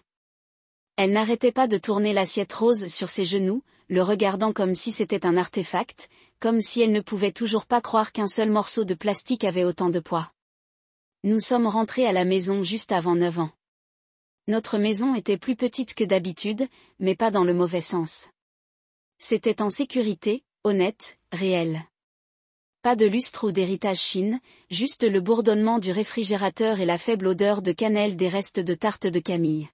[SPEAKER 1] Elle n'arrêtait pas de tourner l'assiette rose sur ses genoux, le regardant comme si c'était un artefact, comme si elle ne pouvait toujours pas croire qu'un seul morceau de plastique avait autant de poids. Nous sommes rentrés à la maison juste avant 9 ans. Notre maison était plus petite que d'habitude, mais pas dans le mauvais sens. C'était en sécurité, honnête, réel. Pas de lustre ou d'héritage Chine, juste le bourdonnement du réfrigérateur et la faible odeur de cannelle des restes de tarte de Camille.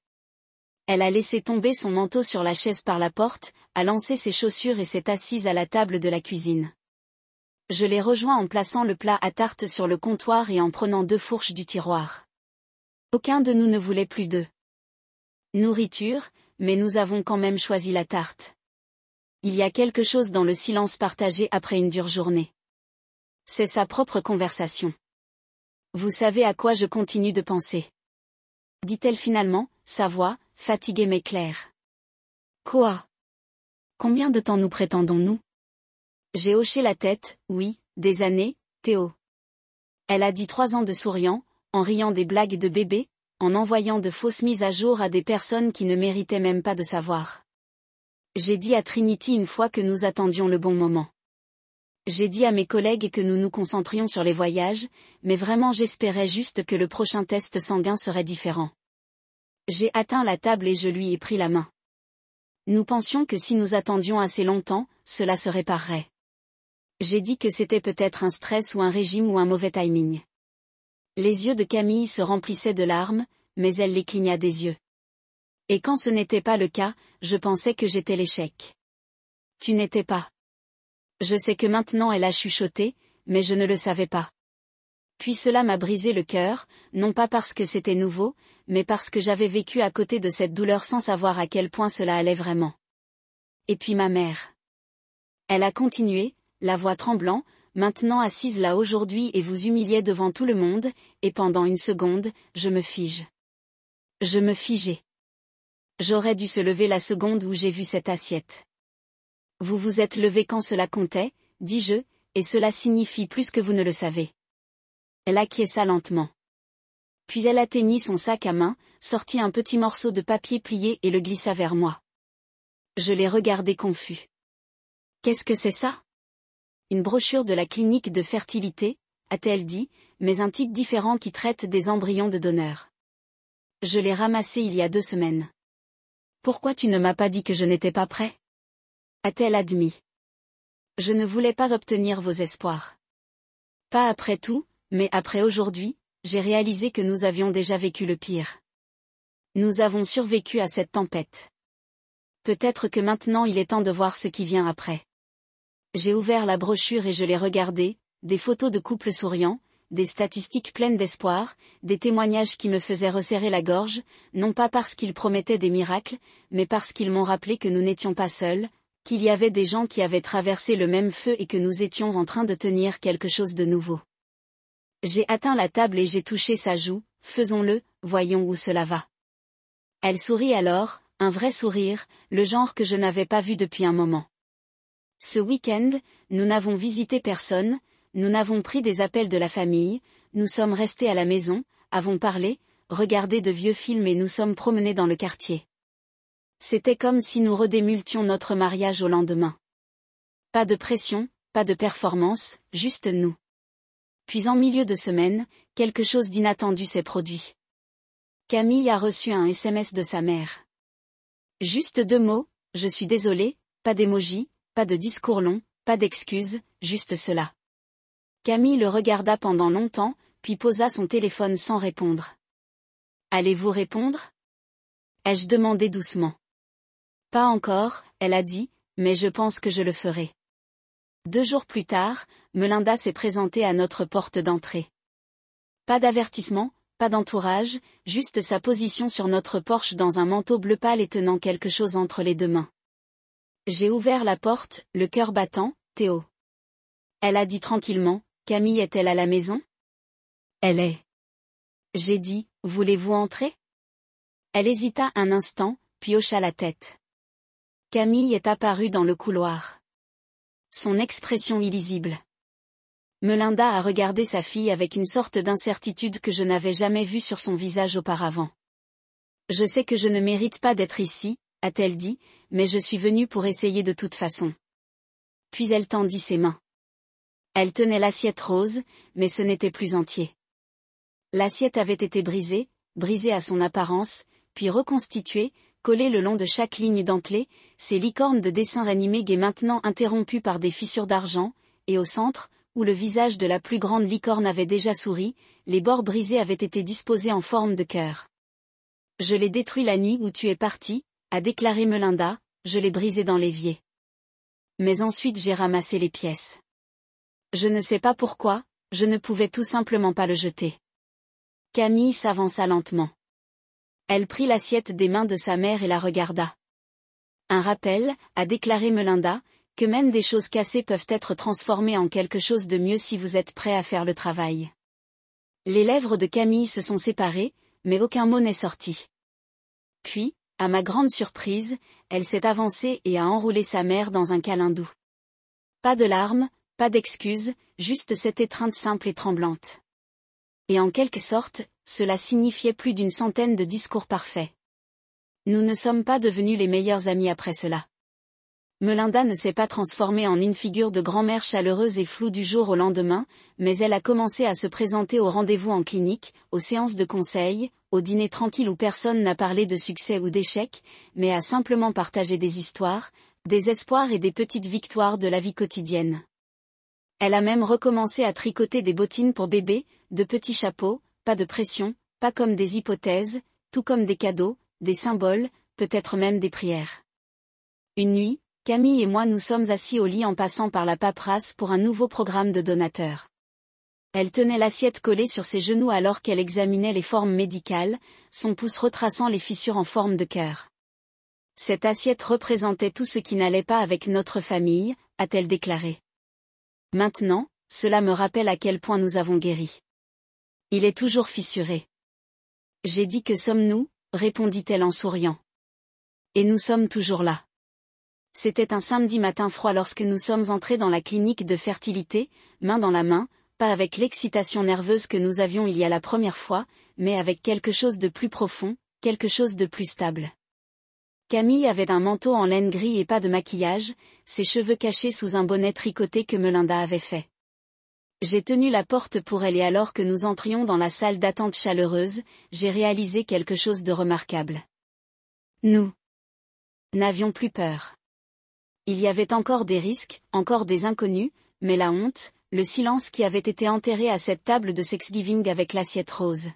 [SPEAKER 1] Elle a laissé tomber son manteau sur la chaise par la porte, a lancé ses chaussures et s'est assise à la table de la cuisine. Je l'ai rejoint en plaçant le plat à tarte sur le comptoir et en prenant 2 fourches du tiroir. Aucun de nous ne voulait plus de nourriture, mais nous avons quand même choisi la tarte. Il y a quelque chose dans le silence partagé après une dure journée. C'est sa propre conversation. Vous savez à quoi je continue de penser? Dit-elle finalement, sa voix, fatiguée mais claire. Quoi? Combien de temps nous prétendons-nous? J'ai hoché la tête, oui, des années, Théo. Elle a dit 3 ans de souriant, en riant des blagues de bébé, en envoyant de fausses mises à jour à des personnes qui ne méritaient même pas de savoir. J'ai dit à Trinity une fois que nous attendions le bon moment. J'ai dit à mes collègues que nous nous concentrions sur les voyages, mais vraiment j'espérais juste que le prochain test sanguin serait différent. J'ai atteint la table et je lui ai pris la main. Nous pensions que si nous attendions assez longtemps, cela se réparerait. J'ai dit que c'était peut-être un stress ou un régime ou un mauvais timing. Les yeux de Camille se remplissaient de larmes, mais elle les cligna des yeux. Et quand ce n'était pas le cas, je pensais que j'étais l'échec. Tu n'étais pas. Je sais que maintenant elle a chuchoté, mais je ne le savais pas. Puis cela m'a brisé le cœur, non pas parce que c'était nouveau, mais parce que j'avais vécu à côté de cette douleur sans savoir à quel point cela allait vraiment. Et puis ma mère. Elle a continué, la voix tremblant, maintenant assise là aujourd'hui et vous humiliez devant tout le monde, et pendant une seconde, je me fige. Je me figeais. J'aurais dû se lever la seconde où j'ai vu cette assiette. Vous vous êtes levé quand cela comptait, dis-je, et cela signifie plus que vous ne le savez. Elle acquiesça lentement. Puis elle atteignit son sac à main, sortit un petit morceau de papier plié et le glissa vers moi. Je l'ai regardé confus. Qu'est-ce que c'est ça? Une brochure de la clinique de fertilité, a-t-elle dit, mais un type différent qui traite des embryons de donneurs. Je l'ai ramassé il y a 2 semaines. Pourquoi tu ne m'as pas dit que je n'étais pas prêt? A-t-elle admis. Je ne voulais pas obtenir vos espoirs. Pas après tout, mais après aujourd'hui, j'ai réalisé que nous avions déjà vécu le pire. Nous avons survécu à cette tempête. Peut-être que maintenant il est temps de voir ce qui vient après. J'ai ouvert la brochure et je l'ai regardée, des photos de couples souriants, des statistiques pleines d'espoir, des témoignages qui me faisaient resserrer la gorge, non pas parce qu'ils promettaient des miracles, mais parce qu'ils m'ont rappelé que nous n'étions pas seuls, qu'il y avait des gens qui avaient traversé le même feu et que nous étions en train de tenir quelque chose de nouveau. J'ai atteint la table et j'ai touché sa joue, faisons-le, voyons où cela va. Elle sourit alors, un vrai sourire, le genre que je n'avais pas vu depuis un moment. Ce week-end, nous n'avons visité personne, nous n'avons pris des appels de la famille, nous sommes restés à la maison, avons parlé, regardé de vieux films et nous sommes promenés dans le quartier. C'était comme si nous redémultions notre mariage au lendemain. Pas de pression, pas de performance, juste nous. Puis en milieu de semaine, quelque chose d'inattendu s'est produit. Camille a reçu un SMS de sa mère. Juste 2 mots, je suis désolée, pas d'émoji, pas de discours long, pas d'excuses, juste cela. Camille le regarda pendant longtemps, puis posa son téléphone sans répondre. Allez-vous répondre? Ai-je demandé doucement. Pas encore, elle a dit, mais je pense que je le ferai. 2 jours plus tard, Melinda s'est présentée à notre porte d'entrée. Pas d'avertissement, pas d'entourage, juste sa position sur notre porche dans un manteau bleu pâle et tenant quelque chose entre les 2 mains. J'ai ouvert la porte, le cœur battant, Théo. Elle a dit tranquillement, Camille est-elle à la maison? Elle est. J'ai dit, voulez-vous entrer? Elle hésita un instant, puis hocha la tête. Camille est apparue dans le couloir. Son expression illisible. Melinda a regardé sa fille avec une sorte d'incertitude que je n'avais jamais vue sur son visage auparavant. Je sais que je ne mérite pas d'être ici, a-t-elle dit, mais je suis venue pour essayer de toute façon. Puis elle tendit ses mains. Elle tenait l'assiette rose, mais ce n'était plus entier. L'assiette avait été brisée à son apparence, puis reconstituée, collée le long de chaque ligne dentelée, ses licornes de dessins animés gais maintenant interrompues par des fissures d'argent, et au centre, où le visage de la plus grande licorne avait déjà souri, les bords brisés avaient été disposés en forme de cœur. Je l'ai détruit la nuit où tu es parti, a déclaré Melinda, je l'ai brisé dans l'évier. Mais ensuite j'ai ramassé les pièces. Je ne sais pas pourquoi, je ne pouvais tout simplement pas le jeter. Camille s'avança lentement. Elle prit l'assiette des mains de sa mère et la regarda. Un rappel, a déclaré Melinda, que même des choses cassées peuvent être transformées en quelque chose de mieux si vous êtes prêt à faire le travail. Les lèvres de Camille se sont séparées, mais aucun mot n'est sorti. Puis, à ma grande surprise, elle s'est avancée et a enroulé sa mère dans un câlin doux. Pas de larmes, pas d'excuses, juste cette étreinte simple et tremblante. Et en quelque sorte, cela signifiait plus d'une centaine de discours parfaits. Nous ne sommes pas devenus les meilleurs amis après cela. Melinda ne s'est pas transformée en une figure de grand-mère chaleureuse et floue du jour au lendemain, mais elle a commencé à se présenter aux rendez-vous en clinique, aux séances de conseil, aux dîners tranquilles où personne n'a parlé de succès ou d'échecs, mais a simplement partagé des histoires, des espoirs et des petites victoires de la vie quotidienne. Elle a même recommencé à tricoter des bottines pour bébé, de petits chapeaux, pas de pression, pas comme des hypothèses, tout comme des cadeaux, des symboles, peut-être même des prières. Une nuit, Camille et moi nous sommes assis au lit en passant par la paperasse pour un nouveau programme de donateur. Elle tenait l'assiette collée sur ses genoux alors qu'elle examinait les formes médicales, son pouce retraçant les fissures en forme de cœur. Cette assiette représentait tout ce qui n'allait pas avec notre famille, a-t-elle déclaré. Maintenant, cela me rappelle à quel point nous avons guéri. Il est toujours fissuré. J'ai dit que sommes-nous, répondit-elle en souriant. Et nous sommes toujours là. C'était un samedi matin froid lorsque nous sommes entrés dans la clinique de fertilité, main dans la main, pas avec l'excitation nerveuse que nous avions il y a la première fois, mais avec quelque chose de plus profond, quelque chose de plus stable. Camille avait un manteau en laine gris et pas de maquillage, ses cheveux cachés sous un bonnet tricoté que Melinda avait fait. J'ai tenu la porte pour elle et alors que nous entrions dans la salle d'attente chaleureuse, j'ai réalisé quelque chose de remarquable. Nous n'avions plus peur. Il y avait encore des risques, encore des inconnus, mais la honte, le silence qui avait été enterré à cette table de Thanksgiving avec l'assiette rose.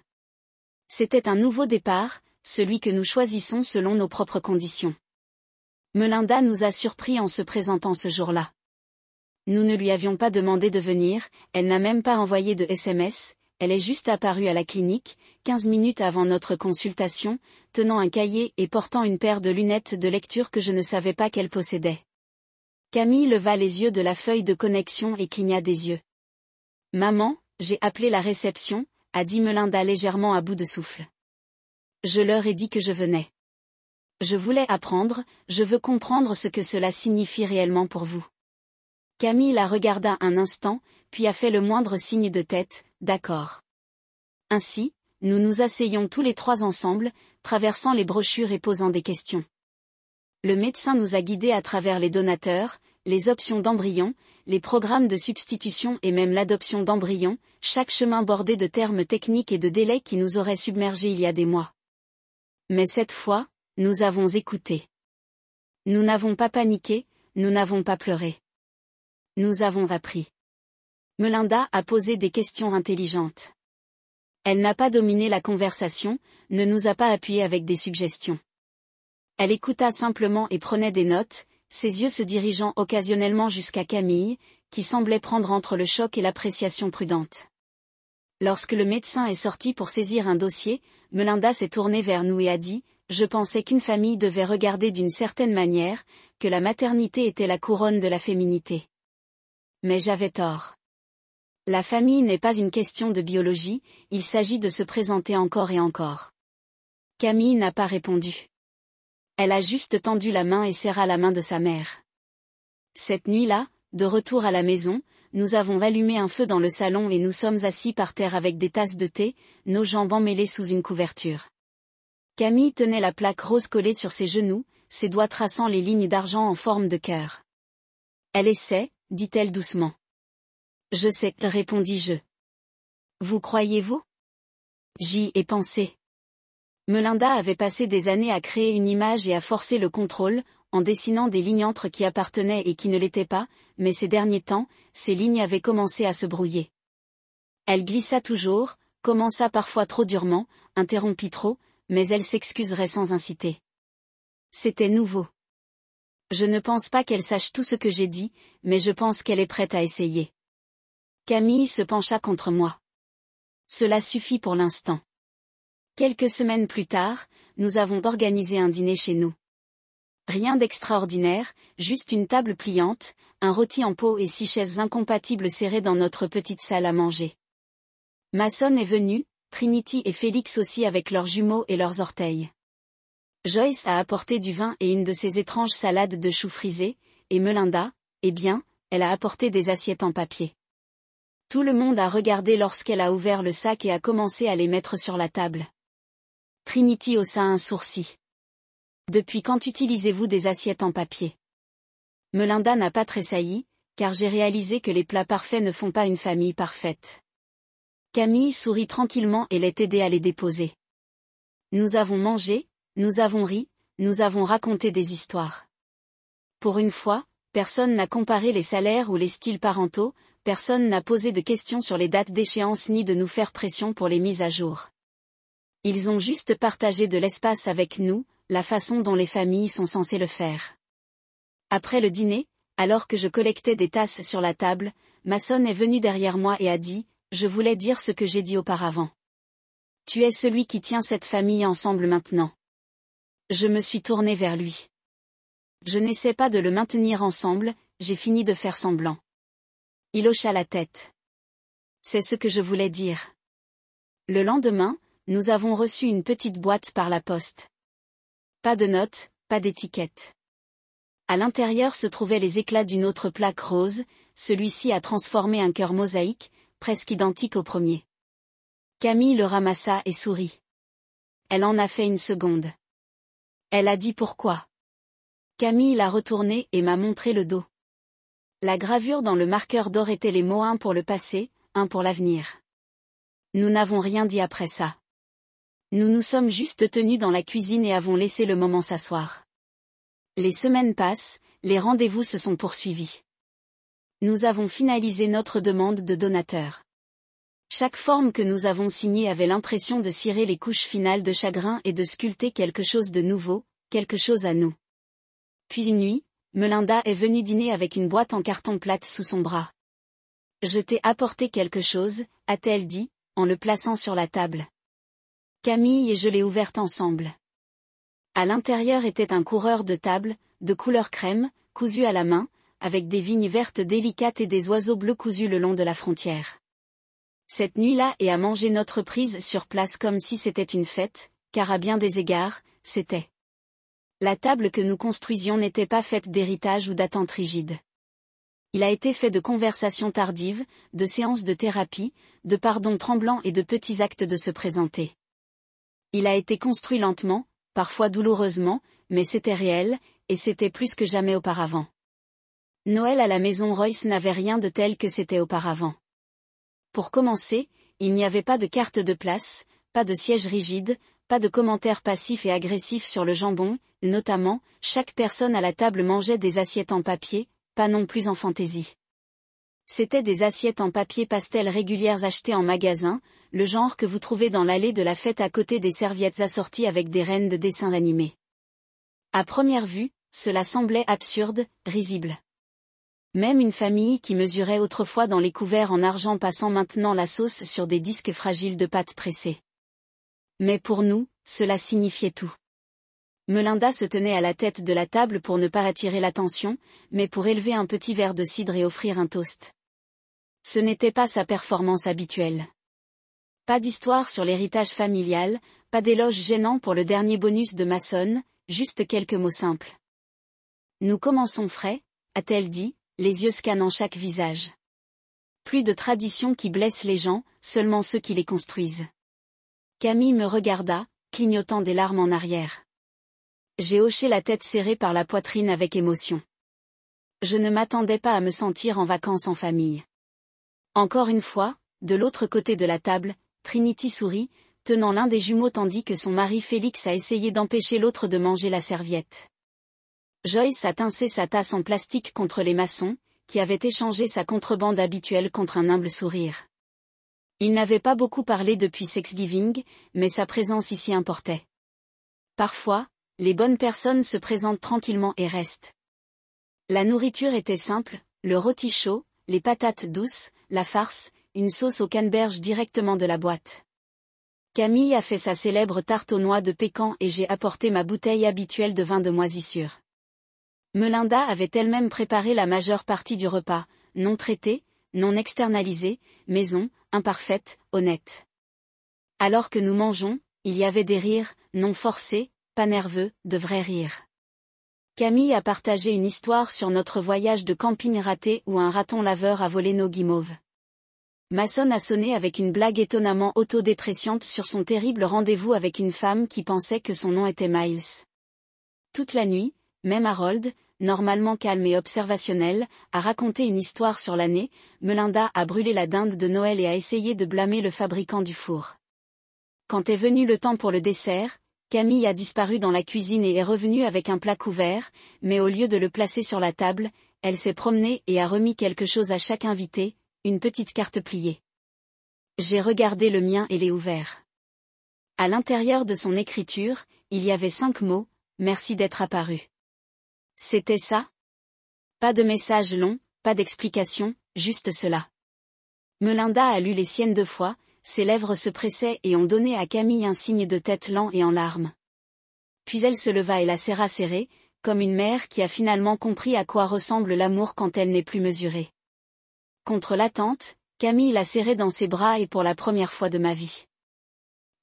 [SPEAKER 1] C'était un nouveau départ, celui que nous choisissons selon nos propres conditions. Melinda nous a surpris en se présentant ce jour-là. Nous ne lui avions pas demandé de venir, elle n'a même pas envoyé de SMS, elle est juste apparue à la clinique, 15 minutes avant notre consultation, tenant un cahier et portant une paire de lunettes de lecture que je ne savais pas qu'elle possédait. Camille leva les yeux de la feuille de connexion et cligna des yeux. « Maman, j'ai appelé la réception », a dit Melinda légèrement à bout de souffle. Je leur ai dit que je venais. Je voulais apprendre, je veux comprendre ce que cela signifie réellement pour vous. Camille la regarda un instant, puis a fait le moindre signe de tête, d'accord. Ainsi, nous nous asseyons tous les trois ensemble, traversant les brochures et posant des questions. Le médecin nous a guidés à travers les donateurs, les options d'embryons, les programmes de substitution et même l'adoption d'embryons, chaque chemin bordé de termes techniques et de délais qui nous auraient submergés il y a des mois. Mais cette fois, nous avons écouté. Nous n'avons pas paniqué, nous n'avons pas pleuré. Nous avons appris. Melinda a posé des questions intelligentes. Elle n'a pas dominé la conversation, ne nous a pas appuyé avec des suggestions. Elle écouta simplement et prenait des notes, ses yeux se dirigeant occasionnellement jusqu'à Camille, qui semblait prendre entre le choc et l'appréciation prudente. Lorsque le médecin est sorti pour saisir un dossier, Melinda s'est tournée vers nous et a dit « Je pensais qu'une famille devait regarder d'une certaine manière, que la maternité était la couronne de la féminité. Mais j'avais tort. La famille n'est pas une question de biologie, il s'agit de se présenter encore et encore. » Camille n'a pas répondu. Elle a juste tendu la main et serra la main de sa mère. Cette nuit-là, de retour à la maison, nous avons allumé un feu dans le salon et nous sommes assis par terre avec des tasses de thé, nos jambes emmêlées sous une couverture. Camille tenait la plaque rose collée sur ses genoux, ses doigts traçant les lignes d'argent en forme de cœur. Elle essaie, dit-elle doucement. Je sais, répondis-je. Vous croyez-vous? J'y ai pensé. Melinda avait passé des années à créer une image et à forcer le contrôle, en dessinant des lignes entre qui appartenaient et qui ne l'étaient pas, mais ces derniers temps, ces lignes avaient commencé à se brouiller. Elle glissa toujours, commença parfois trop durement, interrompit trop, mais elle s'excuserait sans inciter. C'était nouveau. Je ne pense pas qu'elle sache tout ce que j'ai dit, mais je pense qu'elle est prête à essayer. Camille se pencha contre moi. Cela suffit pour l'instant. « Quelques semaines plus tard, nous avons organisé un dîner chez nous. Rien d'extraordinaire, juste une table pliante, un rôti en pot et 6 chaises incompatibles serrées dans notre petite salle à manger. Mason est venu, Trinity et Félix aussi avec leurs jumeaux et leurs orteils. Joyce a apporté du vin et une de ces étranges salades de choux frisés, et Melinda, eh bien, elle a apporté des assiettes en papier. Tout le monde a regardé lorsqu'elle a ouvert le sac et a commencé à les mettre sur la table. Trinity haussa un sourcil. Depuis quand utilisez-vous des assiettes en papier? Melinda n'a pas tressailli, car j'ai réalisé que les plats parfaits ne font pas une famille parfaite. Camille sourit tranquillement et l'est aidée à les déposer. Nous avons mangé, nous avons ri, nous avons raconté des histoires. Pour une fois, personne n'a comparé les salaires ou les styles parentaux, personne n'a posé de questions sur les dates d'échéance ni de nous faire pression pour les mises à jour. Ils ont juste partagé de l'espace avec nous, la façon dont les familles sont censées le faire. Après le dîner, alors que je collectais des tasses sur la table, Mason est venu derrière moi et a dit, « Je voulais dire ce que j'ai dit auparavant. Tu es celui qui tient cette famille ensemble maintenant. » Je me suis tournée vers lui. Je n'essaie pas de le maintenir ensemble, j'ai fini de faire semblant. Il hocha la tête. C'est ce que je voulais dire. Le lendemain, nous avons reçu une petite boîte par la poste. Pas de notes, pas d'étiquette. À l'intérieur se trouvaient les éclats d'une autre plaque rose, celui-ci a transformé un cœur mosaïque, presque identique au premier. Camille le ramassa et sourit. Elle en a fait une seconde. Elle a dit pourquoi. Camille l'a retourné et m'a montré le dos. La gravure dans le marqueur d'or était les mots un pour le passé, un pour l'avenir. Nous n'avons rien dit après ça. Nous nous sommes juste tenus dans la cuisine et avons laissé le moment s'asseoir. Les semaines passent, les rendez-vous se sont poursuivis. Nous avons finalisé notre demande de donateur. Chaque forme que nous avons signée avait l'impression de cirer les couches finales de chagrin et de sculpter quelque chose de nouveau, quelque chose à nous. Puis une nuit, Melinda est venue dîner avec une boîte en carton plate sous son bras. « Je t'ai apporté quelque chose », a-t-elle dit, en le plaçant sur la table. Camille et je l'ai ouverte ensemble. À l'intérieur était un coureur de table, de couleur crème, cousu à la main, avec des vignes vertes délicates et des oiseaux bleus cousus le long de la frontière. Cette nuit-là et à manger notre prise sur place comme si c'était une fête, car à bien des égards, c'était. La table que nous construisions n'était pas faite d'héritage ou d'attente rigide. Il a été fait de conversations tardives, de séances de thérapie, de pardons tremblants et de petits actes de se présenter. Il a été construit lentement, parfois douloureusement, mais c'était réel, et c'était plus que jamais auparavant. Noël à la maison Royce n'avait rien de tel que c'était auparavant. Pour commencer, il n'y avait pas de carte de place, pas de siège rigide, pas de commentaires passifs et agressifs sur le jambon, notamment, chaque personne à la table mangeait des assiettes en papier, pas non plus en fantaisie. C'étaient des assiettes en papier pastel régulières achetées en magasin, le genre que vous trouvez dans l'allée de la fête à côté des serviettes assorties avec des rennes de dessins animés. À première vue, cela semblait absurde, risible. Même une famille qui mesurait autrefois dans les couverts en argent passant maintenant la sauce sur des disques fragiles de pâte pressée. Mais pour nous, cela signifiait tout. Melinda se tenait à la tête de la table pour ne pas attirer l'attention, mais pour élever un petit verre de cidre et offrir un toast. Ce n'était pas sa performance habituelle. Pas d'histoire sur l'héritage familial, pas d'éloge gênant pour le dernier bonus de Mason, juste quelques mots simples. Nous commençons frais, a-t-elle dit, les yeux scannant chaque visage. Plus de traditions qui blessent les gens, seulement ceux qui les construisent. Camille me regarda, clignotant des larmes en arrière. J'ai hoché la tête serrée par la poitrine avec émotion. Je ne m'attendais pas à me sentir en vacances en famille. Encore une fois, de l'autre côté de la table, Trinity sourit, tenant l'un des jumeaux tandis que son mari Félix a essayé d'empêcher l'autre de manger la serviette. Joyce a tincé sa tasse en plastique contre les maçons, qui avaient échangé sa contrebande habituelle contre un humble sourire. Il n'avait pas beaucoup parlé depuis Thanksgiving, mais sa présence ici importait. Parfois, les bonnes personnes se présentent tranquillement et restent. La nourriture était simple, le rôti chaud, les patates douces, la farce, une sauce au canneberge directement de la boîte. Camille a fait sa célèbre tarte aux noix de pécan et j'ai apporté ma bouteille habituelle de vin de moisissure. Melinda avait elle-même préparé la majeure partie du repas, non traité, non externalisé, maison, imparfaite, honnête. Alors que nous mangeons, il y avait des rires, non forcés, pas nerveux, de vrais rires. Camille a partagé une histoire sur notre voyage de camping raté où un raton laveur a volé nos guimauves. Mason a sonné avec une blague étonnamment autodépréciante sur son terrible rendez-vous avec une femme qui pensait que son nom était Miles. Toute la nuit, même Harold, normalement calme et observationnel, a raconté une histoire sur l'année. Melinda a brûlé la dinde de Noël et a essayé de blâmer le fabricant du four. Quand est venu le temps pour le dessert, Camille a disparu dans la cuisine et est revenue avec un plat couvert, mais au lieu de le placer sur la table, elle s'est promenée et a remis quelque chose à chaque invité, une petite carte pliée. J'ai regardé le mien et l'ai ouvert. À l'intérieur de son écriture, il y avait 5 mots, merci d'être apparu. C'était ça? Pas de message long, pas d'explication, juste cela. Melinda a lu les siennes 2 fois, ses lèvres se pressaient et ont donné à Camille un signe de tête lent et en larmes. Puis elle se leva et la serra serrée, comme une mère qui a finalement compris à quoi ressemble l'amour quand elle n'est plus mesurée. Contre l'attente, Camille l'a serrée dans ses bras et pour la première fois de ma vie.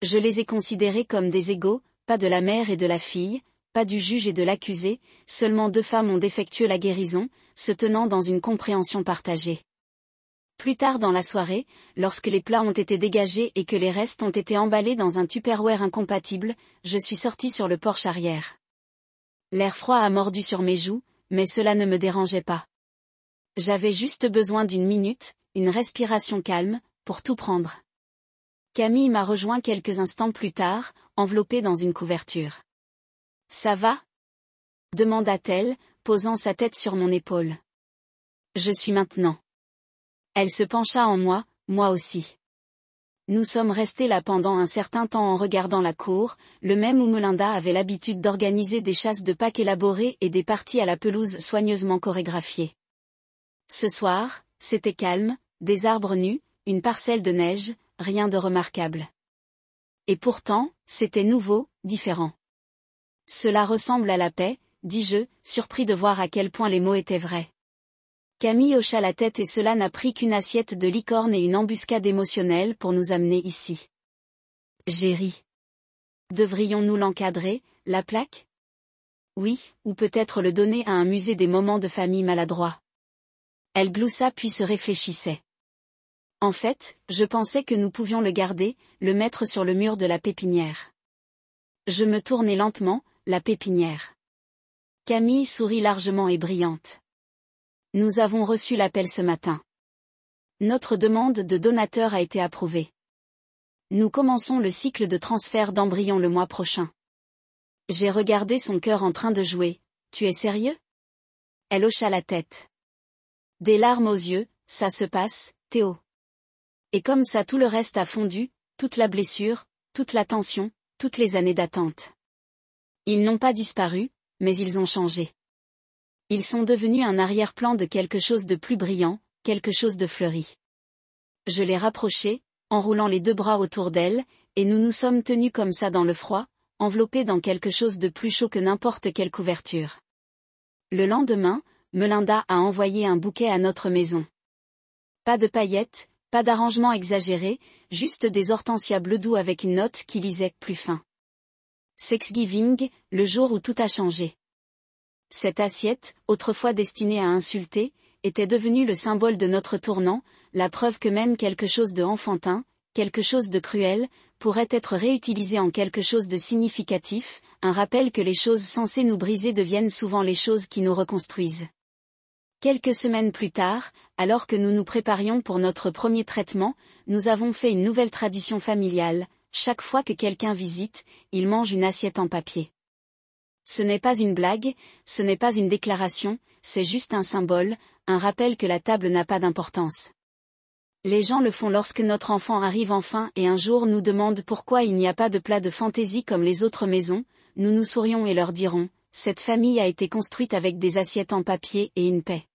[SPEAKER 1] Je les ai considérés comme des égaux, pas de la mère et de la fille, pas du juge et de l'accusé, seulement 2 femmes ont effectué la guérison, se tenant dans une compréhension partagée. Plus tard dans la soirée, lorsque les plats ont été dégagés et que les restes ont été emballés dans un Tupperware incompatible, je suis sortie sur le porche arrière. L'air froid a mordu sur mes joues, mais cela ne me dérangeait pas. J'avais juste besoin d'une minute, une respiration calme, pour tout prendre. Camille m'a rejoint quelques instants plus tard, enveloppée dans une couverture. « Ça va ?» demanda-t-elle, posant sa tête sur mon épaule. « Je suis maintenant. » Elle se pencha en moi, moi aussi. Nous sommes restés là pendant un certain temps en regardant la cour, le même où Melinda avait l'habitude d'organiser des chasses de Pâques élaborées et des parties à la pelouse soigneusement chorégraphiées. Ce soir, c'était calme, des arbres nus, une parcelle de neige, rien de remarquable. Et pourtant, c'était nouveau, différent. Cela ressemble à la paix, dis-je, surpris de voir à quel point les mots étaient vrais. Camille hocha la tête et cela n'a pris qu'une assiette de licorne et une embuscade émotionnelle pour nous amener ici. J'ai ri. Devrions-nous l'encadrer, la plaque? Oui, ou peut-être le donner à un musée des moments de famille maladroits. Elle gloussa puis se réfléchissait. En fait, je pensais que nous pouvions le garder, le mettre sur le mur de la pépinière. Je me tournai lentement, la pépinière. Camille sourit largement et brillante. Nous avons reçu l'appel ce matin. Notre demande de donateur a été approuvée. Nous commençons le cycle de transfert d'embryons le mois prochain. J'ai regardé son cœur en train de jouer. Tu es sérieux? Elle hocha la tête. Des larmes aux yeux, ça se passe, Théo. Et comme ça tout le reste a fondu, toute la blessure, toute la tension, toutes les années d'attente. Ils n'ont pas disparu, mais ils ont changé. Ils sont devenus un arrière-plan de quelque chose de plus brillant, quelque chose de fleuri. Je l'ai rapprochée, enroulant les 2 bras autour d'elle, et nous nous sommes tenus comme ça dans le froid, enveloppés dans quelque chose de plus chaud que n'importe quelle couverture. Le lendemain, Melinda a envoyé un bouquet à notre maison. Pas de paillettes, pas d'arrangement exagéré, juste des hortensias bleu doux avec une note qui lisait plus fin. Thanksgiving, le jour où tout a changé. Cette assiette, autrefois destinée à insulter, était devenue le symbole de notre tournant, la preuve que même quelque chose de enfantin, quelque chose de cruel, pourrait être réutilisé en quelque chose de significatif, un rappel que les choses censées nous briser deviennent souvent les choses qui nous reconstruisent. Quelques semaines plus tard, alors que nous nous préparions pour notre premier traitement, nous avons fait une nouvelle tradition familiale, chaque fois que quelqu'un visite, il mange une assiette en papier. Ce n'est pas une blague, ce n'est pas une déclaration, c'est juste un symbole, un rappel que la table n'a pas d'importance. Les gens le font lorsque notre enfant arrive enfin et un jour nous demande pourquoi il n'y a pas de plat de fantaisie comme les autres maisons, nous nous sourions et leur dirons, cette famille a été construite avec des assiettes en papier et une paix.